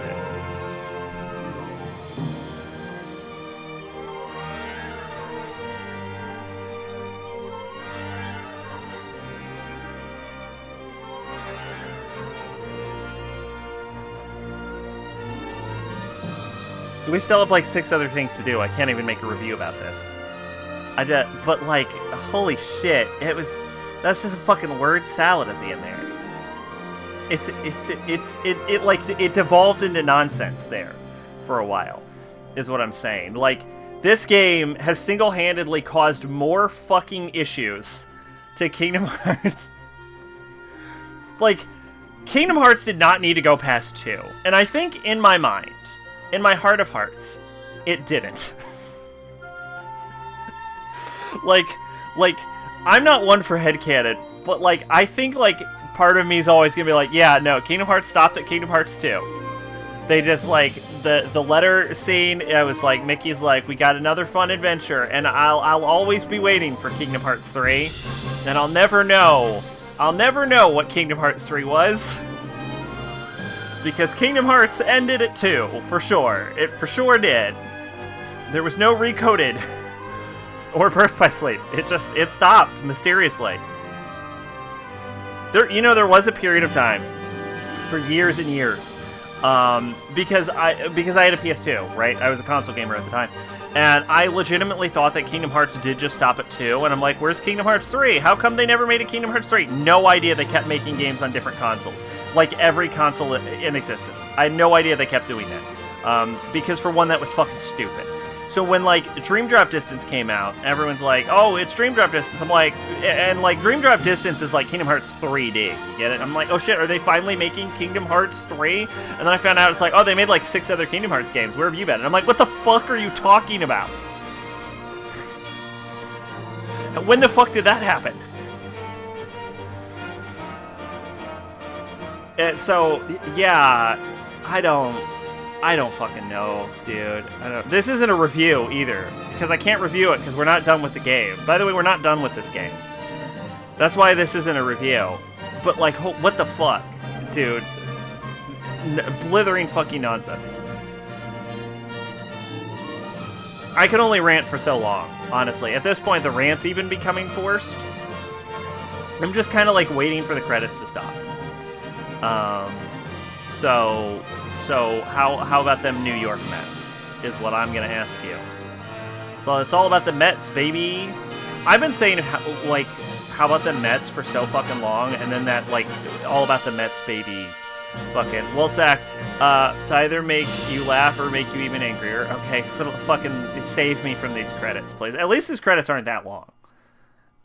We still have like 6 other things to do. I can't even make a review about this. But like, holy shit, that's just a fucking word salad at the end there. It devolved into nonsense there for a while, is what I'm saying. Like, this game has single-handedly caused more fucking issues to Kingdom Hearts. Like, Kingdom Hearts did not need to go past 2. And I think in my mind, in my heart of hearts, it didn't. like, I'm not one for headcanon, but, like, I think, like, part of me is always gonna be like, yeah, no, Kingdom Hearts stopped at Kingdom Hearts 2. They just, like, the letter scene, it was like, Mickey's like, we got another fun adventure, and I'll always be waiting for Kingdom Hearts 3, and I'll never know what Kingdom Hearts 3 was. Because Kingdom Hearts ended at 2, for sure. It for sure did. There was no Recoded or Birth by Sleep. It stopped mysteriously. There was a period of time for years and years, because I had a PS2, right? I was a console gamer at the time, and I legitimately thought that Kingdom Hearts did just stop at 2, and I'm like, where's Kingdom Hearts 3? How come they never made a Kingdom Hearts 3? No idea. They kept making games on different consoles. Like every console in existence. I had no idea they kept doing that. Because for one, that was fucking stupid. So when, like, Dream Drop Distance came out, everyone's like, oh, it's Dream Drop Distance. I'm like, and, like, Dream Drop Distance is like Kingdom Hearts 3D. You get it? I'm like, oh shit, are they finally making Kingdom Hearts 3? And then I found out it's like, oh, they made like 6 other Kingdom Hearts games. Where have you been? And I'm like, what the fuck are you talking about? When the fuck did that happen? So, yeah, I don't fucking know, dude. This isn't a review either. because I can't review it because we're not done with the game. By the way, we're not done with this game. That's why this isn't a review. But, like, what the fuck? Dude. Blithering fucking nonsense. I can only rant for so long, honestly. At this point, the rant's even becoming forced. I'm just kind of, like, waiting for the credits to stop. So how about them New York Mets, is what I'm going to ask you. So it's all about the Mets, baby. I've been saying, like, how about the Mets for so fucking long, and then that, like, all about the Mets, baby, fucking... Well, Zach, to either make you laugh or make you even angrier, okay, fucking save me from these credits, please. At least these credits aren't that long,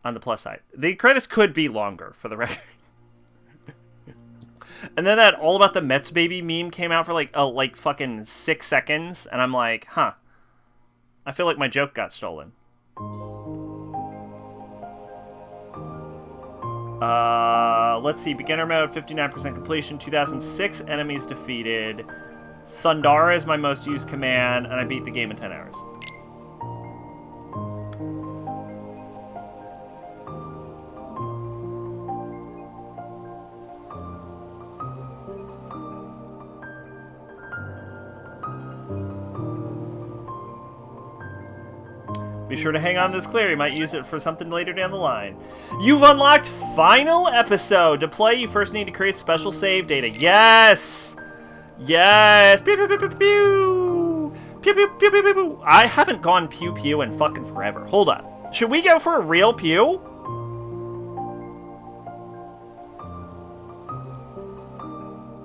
on the plus side. The credits could be longer, for the record. And then that all about the Mets, baby meme came out for, like fucking 6 seconds, and I'm like, huh. I feel like my joke got stolen. Let's see. Beginner mode, 59% completion, 2006 enemies defeated. Thundara is my most used command, and I beat the game in 10 hours. Be sure to hang on to this clear. You might use it for something later down the line. You've unlocked final episode. To play, you first need to create special save data. Yes! Yes! Pew, pew, pew, pew, pew. Pew, pew, pew, pew, pew, pew. I haven't gone pew pew in fucking forever. Hold on. Should we go for a real pew?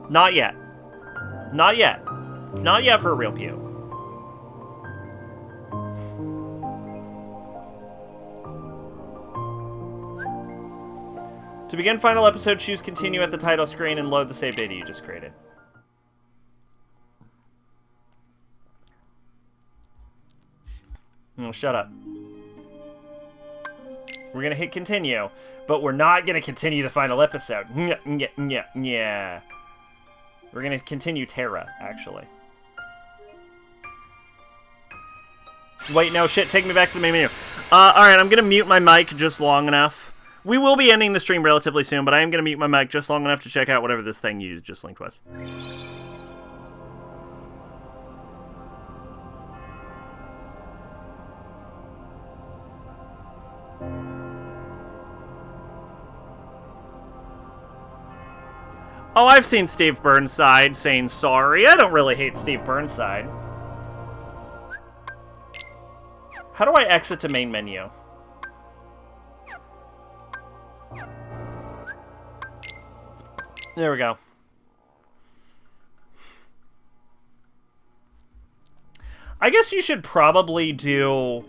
Not yet. Not yet. Not yet for a real pew. To begin final episode, choose continue at the title screen and load the save data you just created. Oh, shut up. We're gonna hit continue, but we're not gonna continue the final episode. Yeah. We're gonna continue Terra, actually. Wait, no, shit, take me back to the main menu. Alright, I'm gonna mute my mic just long enough. We will be ending the stream relatively soon, but I am going to mute my mic just long enough to check out whatever this thing you just linked was. Oh, I've seen Steve Burnside saying sorry. I don't really hate Steve Burnside. How do I exit to main menu? There we go. I guess you should probably do...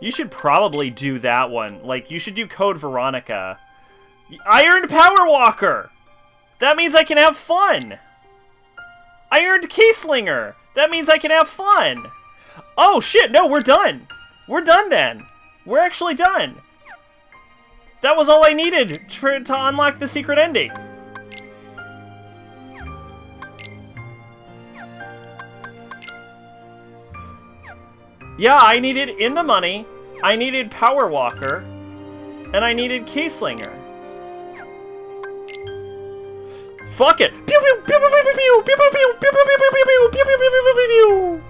You should probably do that one. Like, you should do Code Veronica. I earned Power Walker! That means I can have fun! I earned Keyslinger! That means I can have fun! Oh, shit, no, we're done! We're done, then! We're actually done! That was all I needed to unlock the secret ending. Yeah, I needed In the Money, I needed Power Walker, and I needed Keyslinger. Fuck it! Pew pew pew pew pew pew pew pew pew pew pew pew pew pew pew pew pew pew.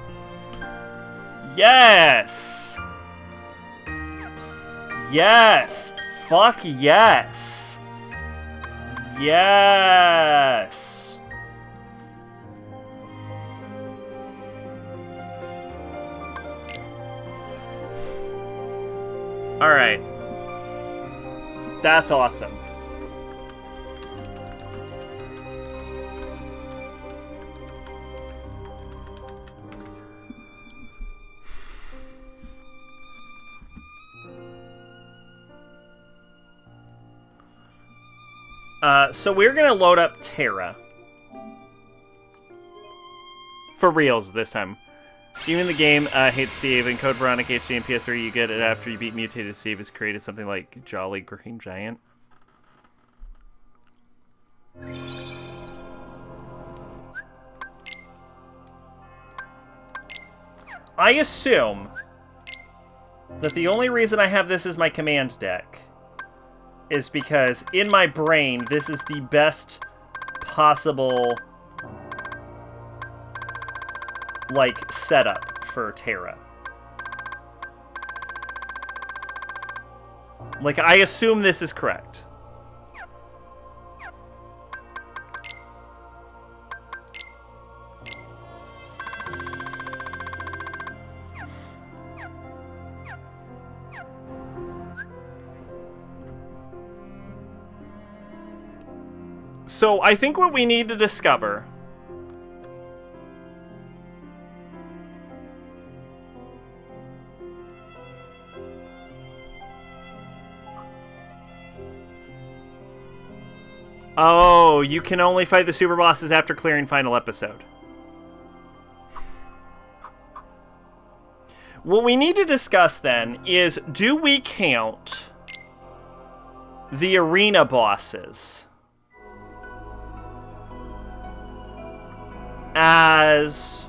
Yes. Yes. Fuck yes. Yes. All right. That's awesome. So we're gonna load up Terra. For reals this time. Even the game hates Steve, and Code Veronica HD and PS3 you get it after you beat Mutated Steve has created something like Jolly Green Giant. I assume that the only reason I have this as my command deck is because in my brain, this is the best possible, like, setup for Terra. Like, I assume this is correct. So, I think what we need to discover oh, you can only fight the super bosses after clearing final episode. What we need to discuss then is, do we count the arena bosses as,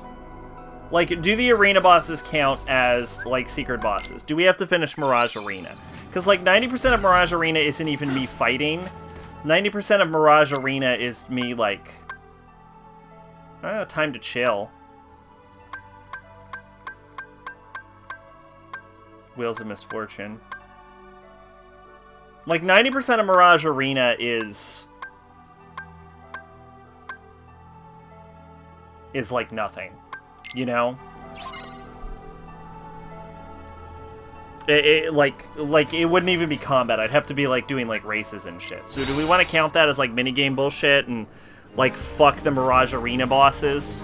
like, do the arena bosses count as, like, secret bosses? Do we have to finish Mirage Arena? Because, like, 90% of Mirage Arena isn't even me fighting. 90% of Mirage Arena is me, like, I don't know, time to chill. Wheels of Misfortune. Like, 90% of Mirage Arena is like nothing, you know? Like it wouldn't even be combat. I'd have to be like doing like races and shit. So do we want to count that as like minigame bullshit and like fuck the Mirage Arena bosses?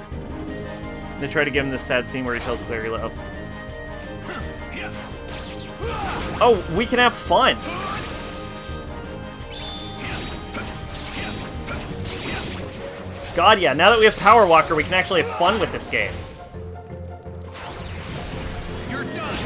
They try to give him the sad scene where he tells Clary, oh, we can have fun. God, yeah, now that we have Power Walker, we can actually have fun with this game. You're done.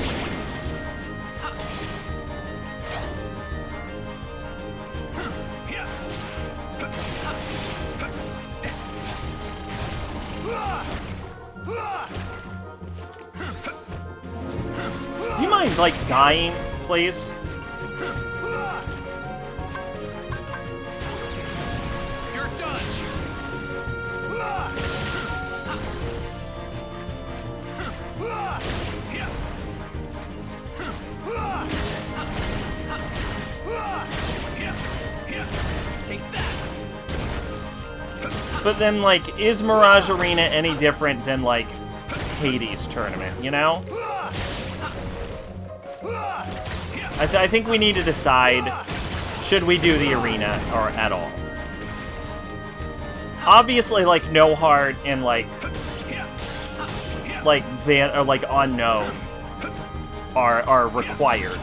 Do you mind, like, dying, please? But then, like, is Mirage Arena any different than, like, Hades tournament, you know? I think we need to decide, should we do the arena or at all? Obviously, like, no hard and, like unknown are required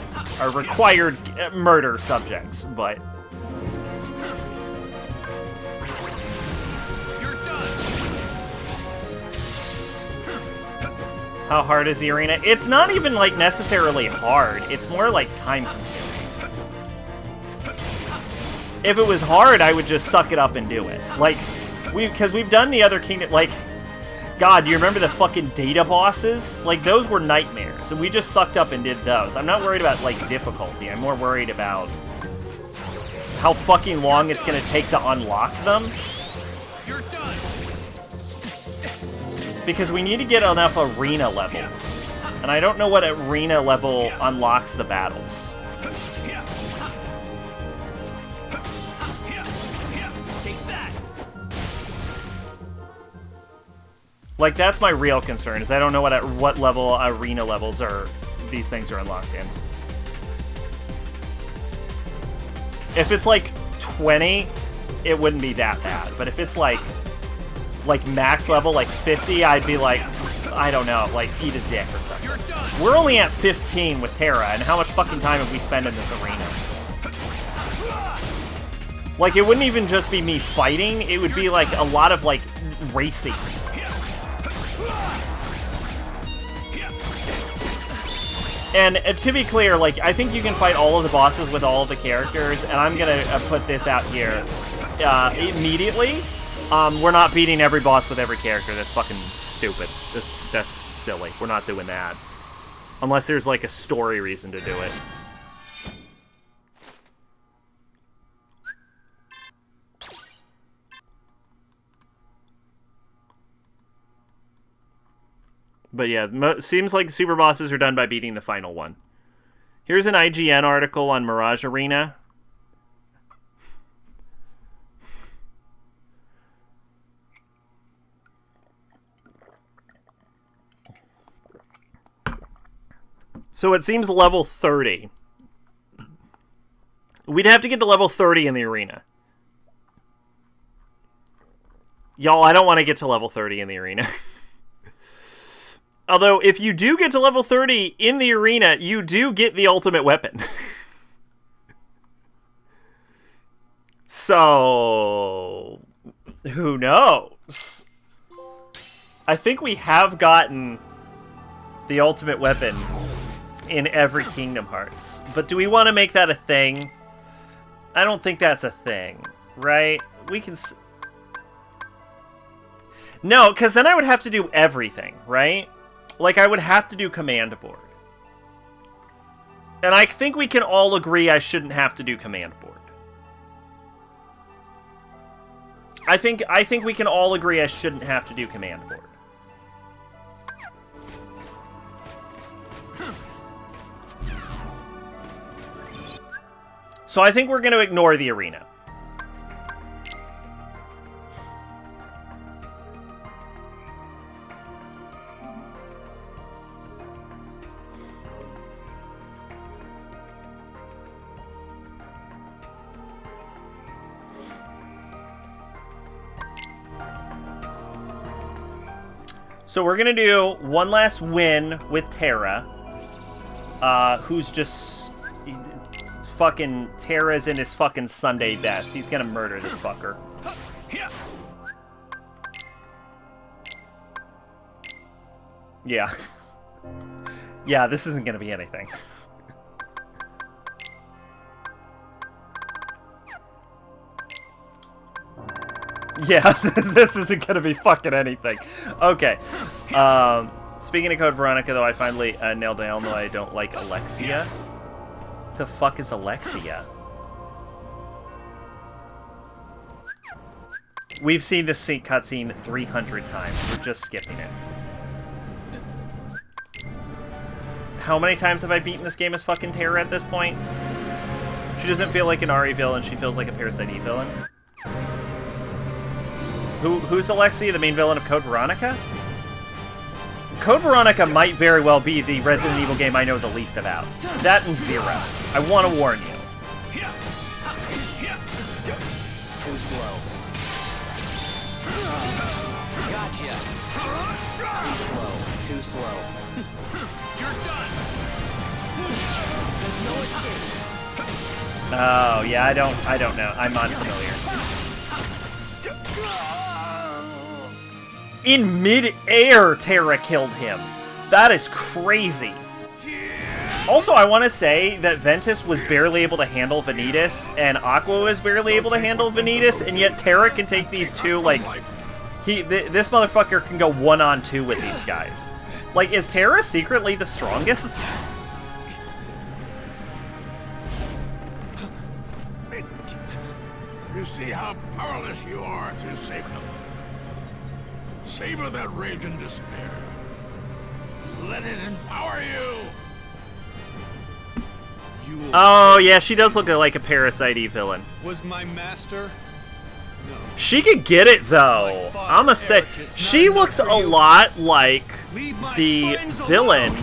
murder subjects, but how hard is the arena? It's not even, like, necessarily hard. It's more, like, time-consuming. If it was hard, I would just suck it up and do it. Like, because we've done the other Kingdom, like, God, do you remember the fucking data bosses? Like, those were nightmares, and we just sucked up and did those. I'm not worried about, like, difficulty. I'm more worried about how fucking long it's gonna take to unlock them. You're done. Because we need to get enough arena levels. And I don't know what arena level unlocks the battles. Like, that's my real concern, is I don't know what level arena levels these things are unlocked in. If it's like 20, it wouldn't be that bad. But if it's like max level, like 50, I'd be like, I don't know, like, eat a dick or something. We're only at 15 with Terra, and how much fucking time have we spent in this arena? Like, it wouldn't even just be me fighting, it would be, like, a lot of, like, racing. And to be clear, like, I think you can fight all of the bosses with all of the characters, and I'm gonna put this out here immediately. We're not beating every boss with every character. That's fucking stupid. That's silly. We're not doing that. Unless there's, like, a story reason to do it. But yeah, seems like the super bosses are done by beating the final one. Here's an IGN article on Mirage Arena. So it seems level 30. We'd have to get to level 30 in the arena. Y'all, I don't want to get to level 30 in the arena. Although, if you do get to level 30 in the arena, you do get the ultimate weapon. So, who knows? I think we have gotten the ultimate weapon in every Kingdom Hearts. But do we want to make that a thing? I don't think that's a thing, right? We can... No, because then I would have to do everything, right? Like, I would have to do Command Board. And I think we can all agree I shouldn't have to do Command Board. I think we can all agree I shouldn't have to do Command Board. So I think we're going to ignore the arena. So we're going to do one last win with Terra, who's just... fucking Terra's in his fucking Sunday best. He's going to murder this fucker. Yeah. Yeah, this isn't going to be anything. Yeah, this isn't gonna be fucking anything. Okay. Speaking of Code Veronica, though, I finally nailed down that I don't like Alexia. The fuck is Alexia? We've seen this cutscene 300 times. We're just skipping it. How many times have I beaten this game as fucking Terra at this point? She doesn't feel like an RE villain, she feels like a Parasite Eve villain. Who's Alexia, the main villain of Code Veronica? Code Veronica might very well be the Resident Evil game I know the least about. That and Zero. I want to warn you. Too slow. Gotcha. Too slow. Too slow. You're done. There's no escape. Oh yeah, I don't know. I'm unfamiliar. In mid-air, Terra killed him. That is crazy. Also, I want to say that Ventus was barely able to handle Vanitas, and Aqua was barely able to handle Vanitas, and yet Terra can take these two, like... This motherfucker can go 1-on-2 with these guys. Like, is Terra secretly the strongest? You see how powerless you are to save them. Savor that rage and despair. Let it empower you. Oh, yeah, she does look like a Parasite Eve villain. Was my master? No. She could get it, though. I'ma say, she looks a lot like the villain,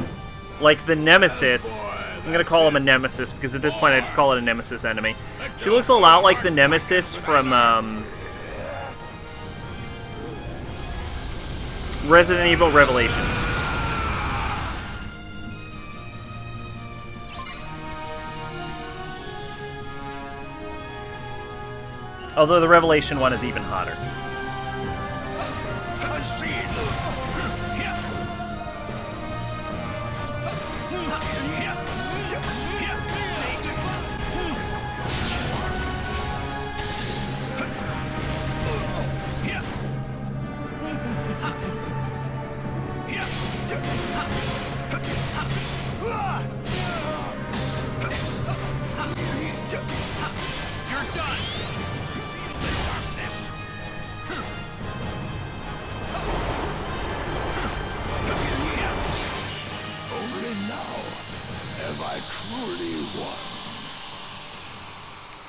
like the Nemesis. I'm gonna call him a Nemesis, because at this point I just call it a Nemesis enemy. She looks a lot like the Nemesis from, Resident Evil Revelation. Although the Revelation one is even hotter.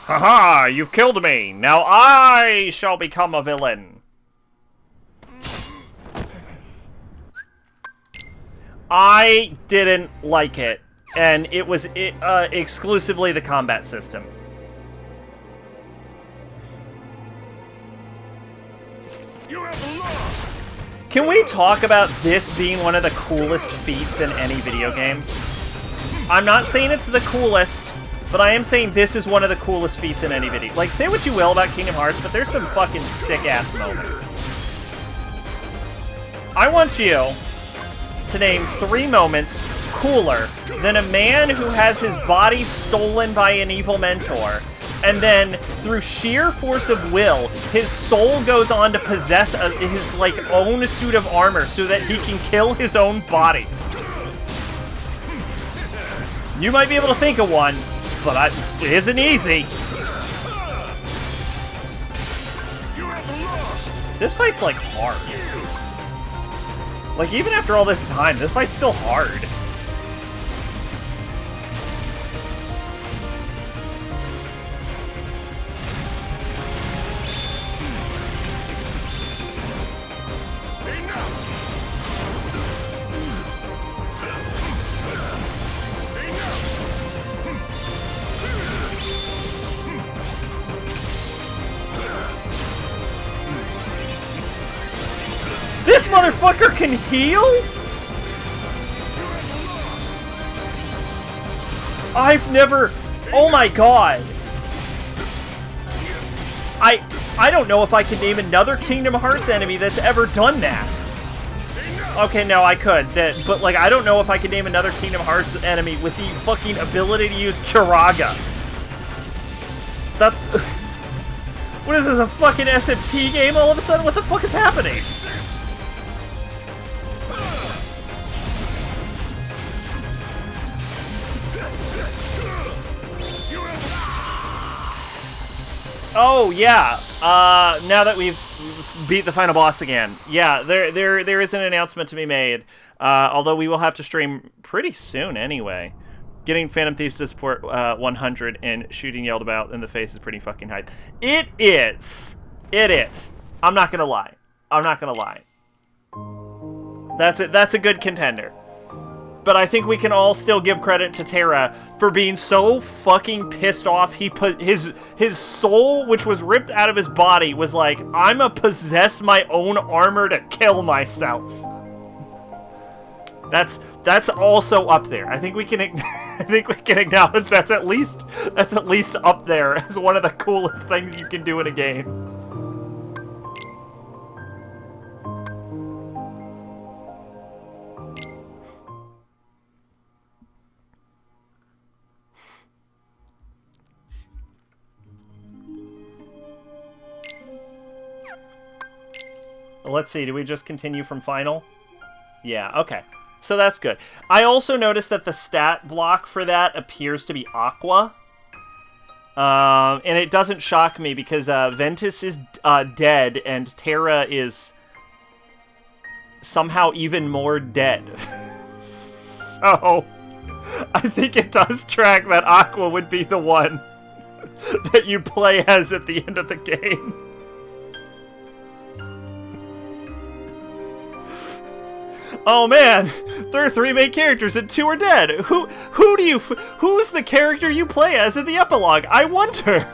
Haha, you've killed me. Now I shall become a villain. I didn't like it, and it was exclusively the combat system. You have lost! Can we talk about this being one of the coolest feats in any video game? I'm not saying it's the coolest, but I am saying this is one of the coolest feats in any video. Like, say what you will about Kingdom Hearts, but there's some fucking sick-ass moments. I want you to name 3 moments cooler than a man who has his body stolen by an evil mentor, and then through sheer force of will, his soul goes on to possess his like own suit of armor so that he can kill his own body. You might be able to think of one, but it isn't easy. This fight's like hard. Like, even after all this time, this fight's still hard. This motherfucker can heal? I've never... Oh my god. I don't know if I can name another Kingdom Hearts enemy that's ever done that. Okay, no, I could. But, like, I don't know if I can name another Kingdom Hearts enemy with the fucking ability to use Kiraga. That's... What is this, a fucking SMT game all of a sudden? What the fuck is happening? Oh, yeah. Now that we've beat the final boss again. Yeah, there is an announcement to be made. Although we will have to stream pretty soon anyway. Getting Phantom Thieves to support 100 and shooting Yelled About in the face is pretty fucking hype. It is. It is. I'm not gonna lie. I'm not gonna lie. That's it. That's a good contender. But I think we can all still give credit to Terra for being so fucking pissed off. He put his soul, which was ripped out of his body, was like, I'ma possess my own armor to kill myself. That's also up there. I think we can acknowledge that's at least up there as one of the coolest things you can do in a game. Let's see, do we just continue from final? Yeah, okay. So that's good. I also noticed that the stat block for that appears to be AQUA. And it doesn't shock me because Ventus is dead and Terra is somehow even more dead. So, I think it does track that AQUA would be the one that you play as at the end of the game. Oh man, there are 3 main characters and 2 are dead. Who's the character you play as in the epilogue? I wonder.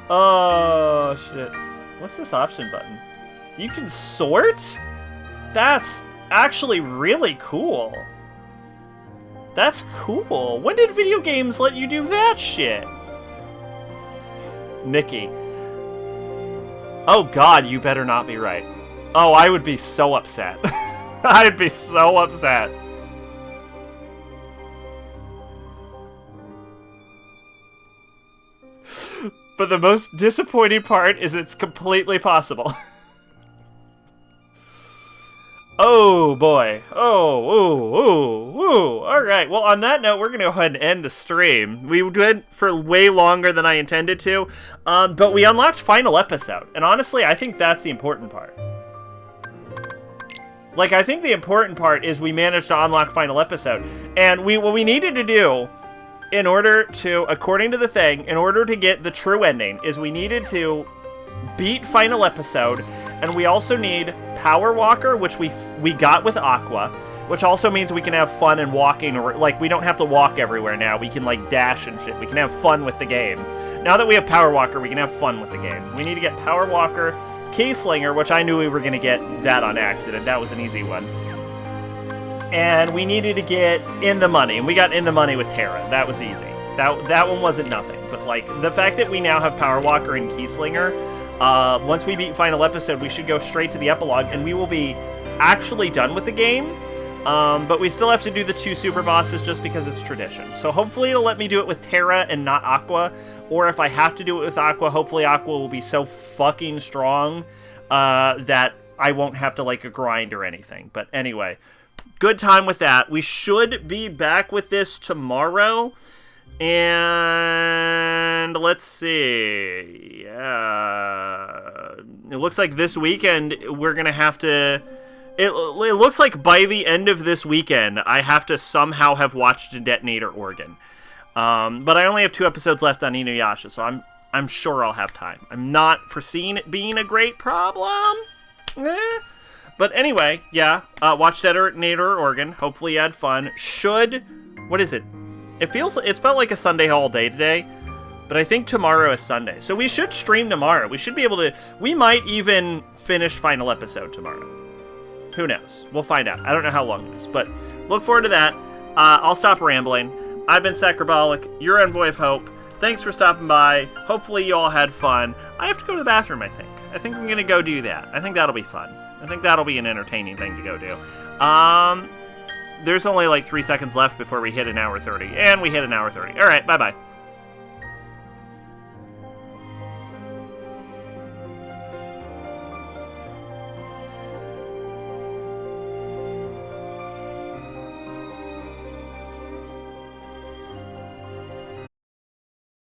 Oh shit. What's this option button? You can sort? That's actually really cool. That's cool. When did video games let you do that shit? Mickey. Oh god, you better not be right. Oh, I would be so upset. I'd be so upset. But the most disappointing part is it's completely possible. Oh, boy. Oh, ooh, ooh, ooh. All right. Well, on that note, we're going to go ahead and end the stream. We went for way longer than I intended to, but we unlocked final episode. And honestly, I think that's the important part. Like, I think the important part is we managed to unlock final episode. And what we needed to do in order to, according to the thing, in order to get the true ending, is we needed to beat final episode, and we also need Power Walker, which we got with Aqua, which also means we can have fun and walking, or like we don't have to walk everywhere now. We can like dash and shit. We can have fun with the game. Now that we have Power Walker, we can have fun with the game. We need to get Power Walker, Keyslinger, which I knew we were gonna get that on accident. That was an easy one. And we needed to get In the Money, and we got In the Money with Terra. That was easy. That one wasn't nothing. But like the fact that we now have Power Walker and Keyslinger, once we beat final episode, we should go straight to the epilogue, and we will be actually done with the game. But we still have to do the 2 super bosses just because it's tradition. So hopefully it'll let me do it with Terra and not Aqua. Or if I have to do it with Aqua, hopefully Aqua will be so fucking strong that I won't have to like a grind or anything. But anyway, good time with that. We should be back with this tomorrow. And let's see. It looks like this weekend we're going to have to... It looks like by the end of this weekend, I have to somehow have watched a Detonator Organ. But I only have 2 episodes left on Inuyasha, so I'm sure I'll have time. I'm not foreseeing it being a great problem. But anyway, yeah, watch Detonator Organ. Hopefully you had fun. What is it? It felt like a Sunday all day today, but I think tomorrow is Sunday. So we should stream tomorrow. We should be able to, we might even finish final episode tomorrow. Who knows? We'll find out. I don't know how long it is, but look forward to that. I'll stop rambling. I've been Sacrobolic, your Envoy of Hope. Thanks for stopping by. Hopefully you all had fun. I have to go to the bathroom, I think. I think I'm going to go do that. I think that'll be fun. I think that'll be an entertaining thing to go do. There's only like 3 seconds left before we hit an hour 30, and we hit an hour 30. All right, bye-bye.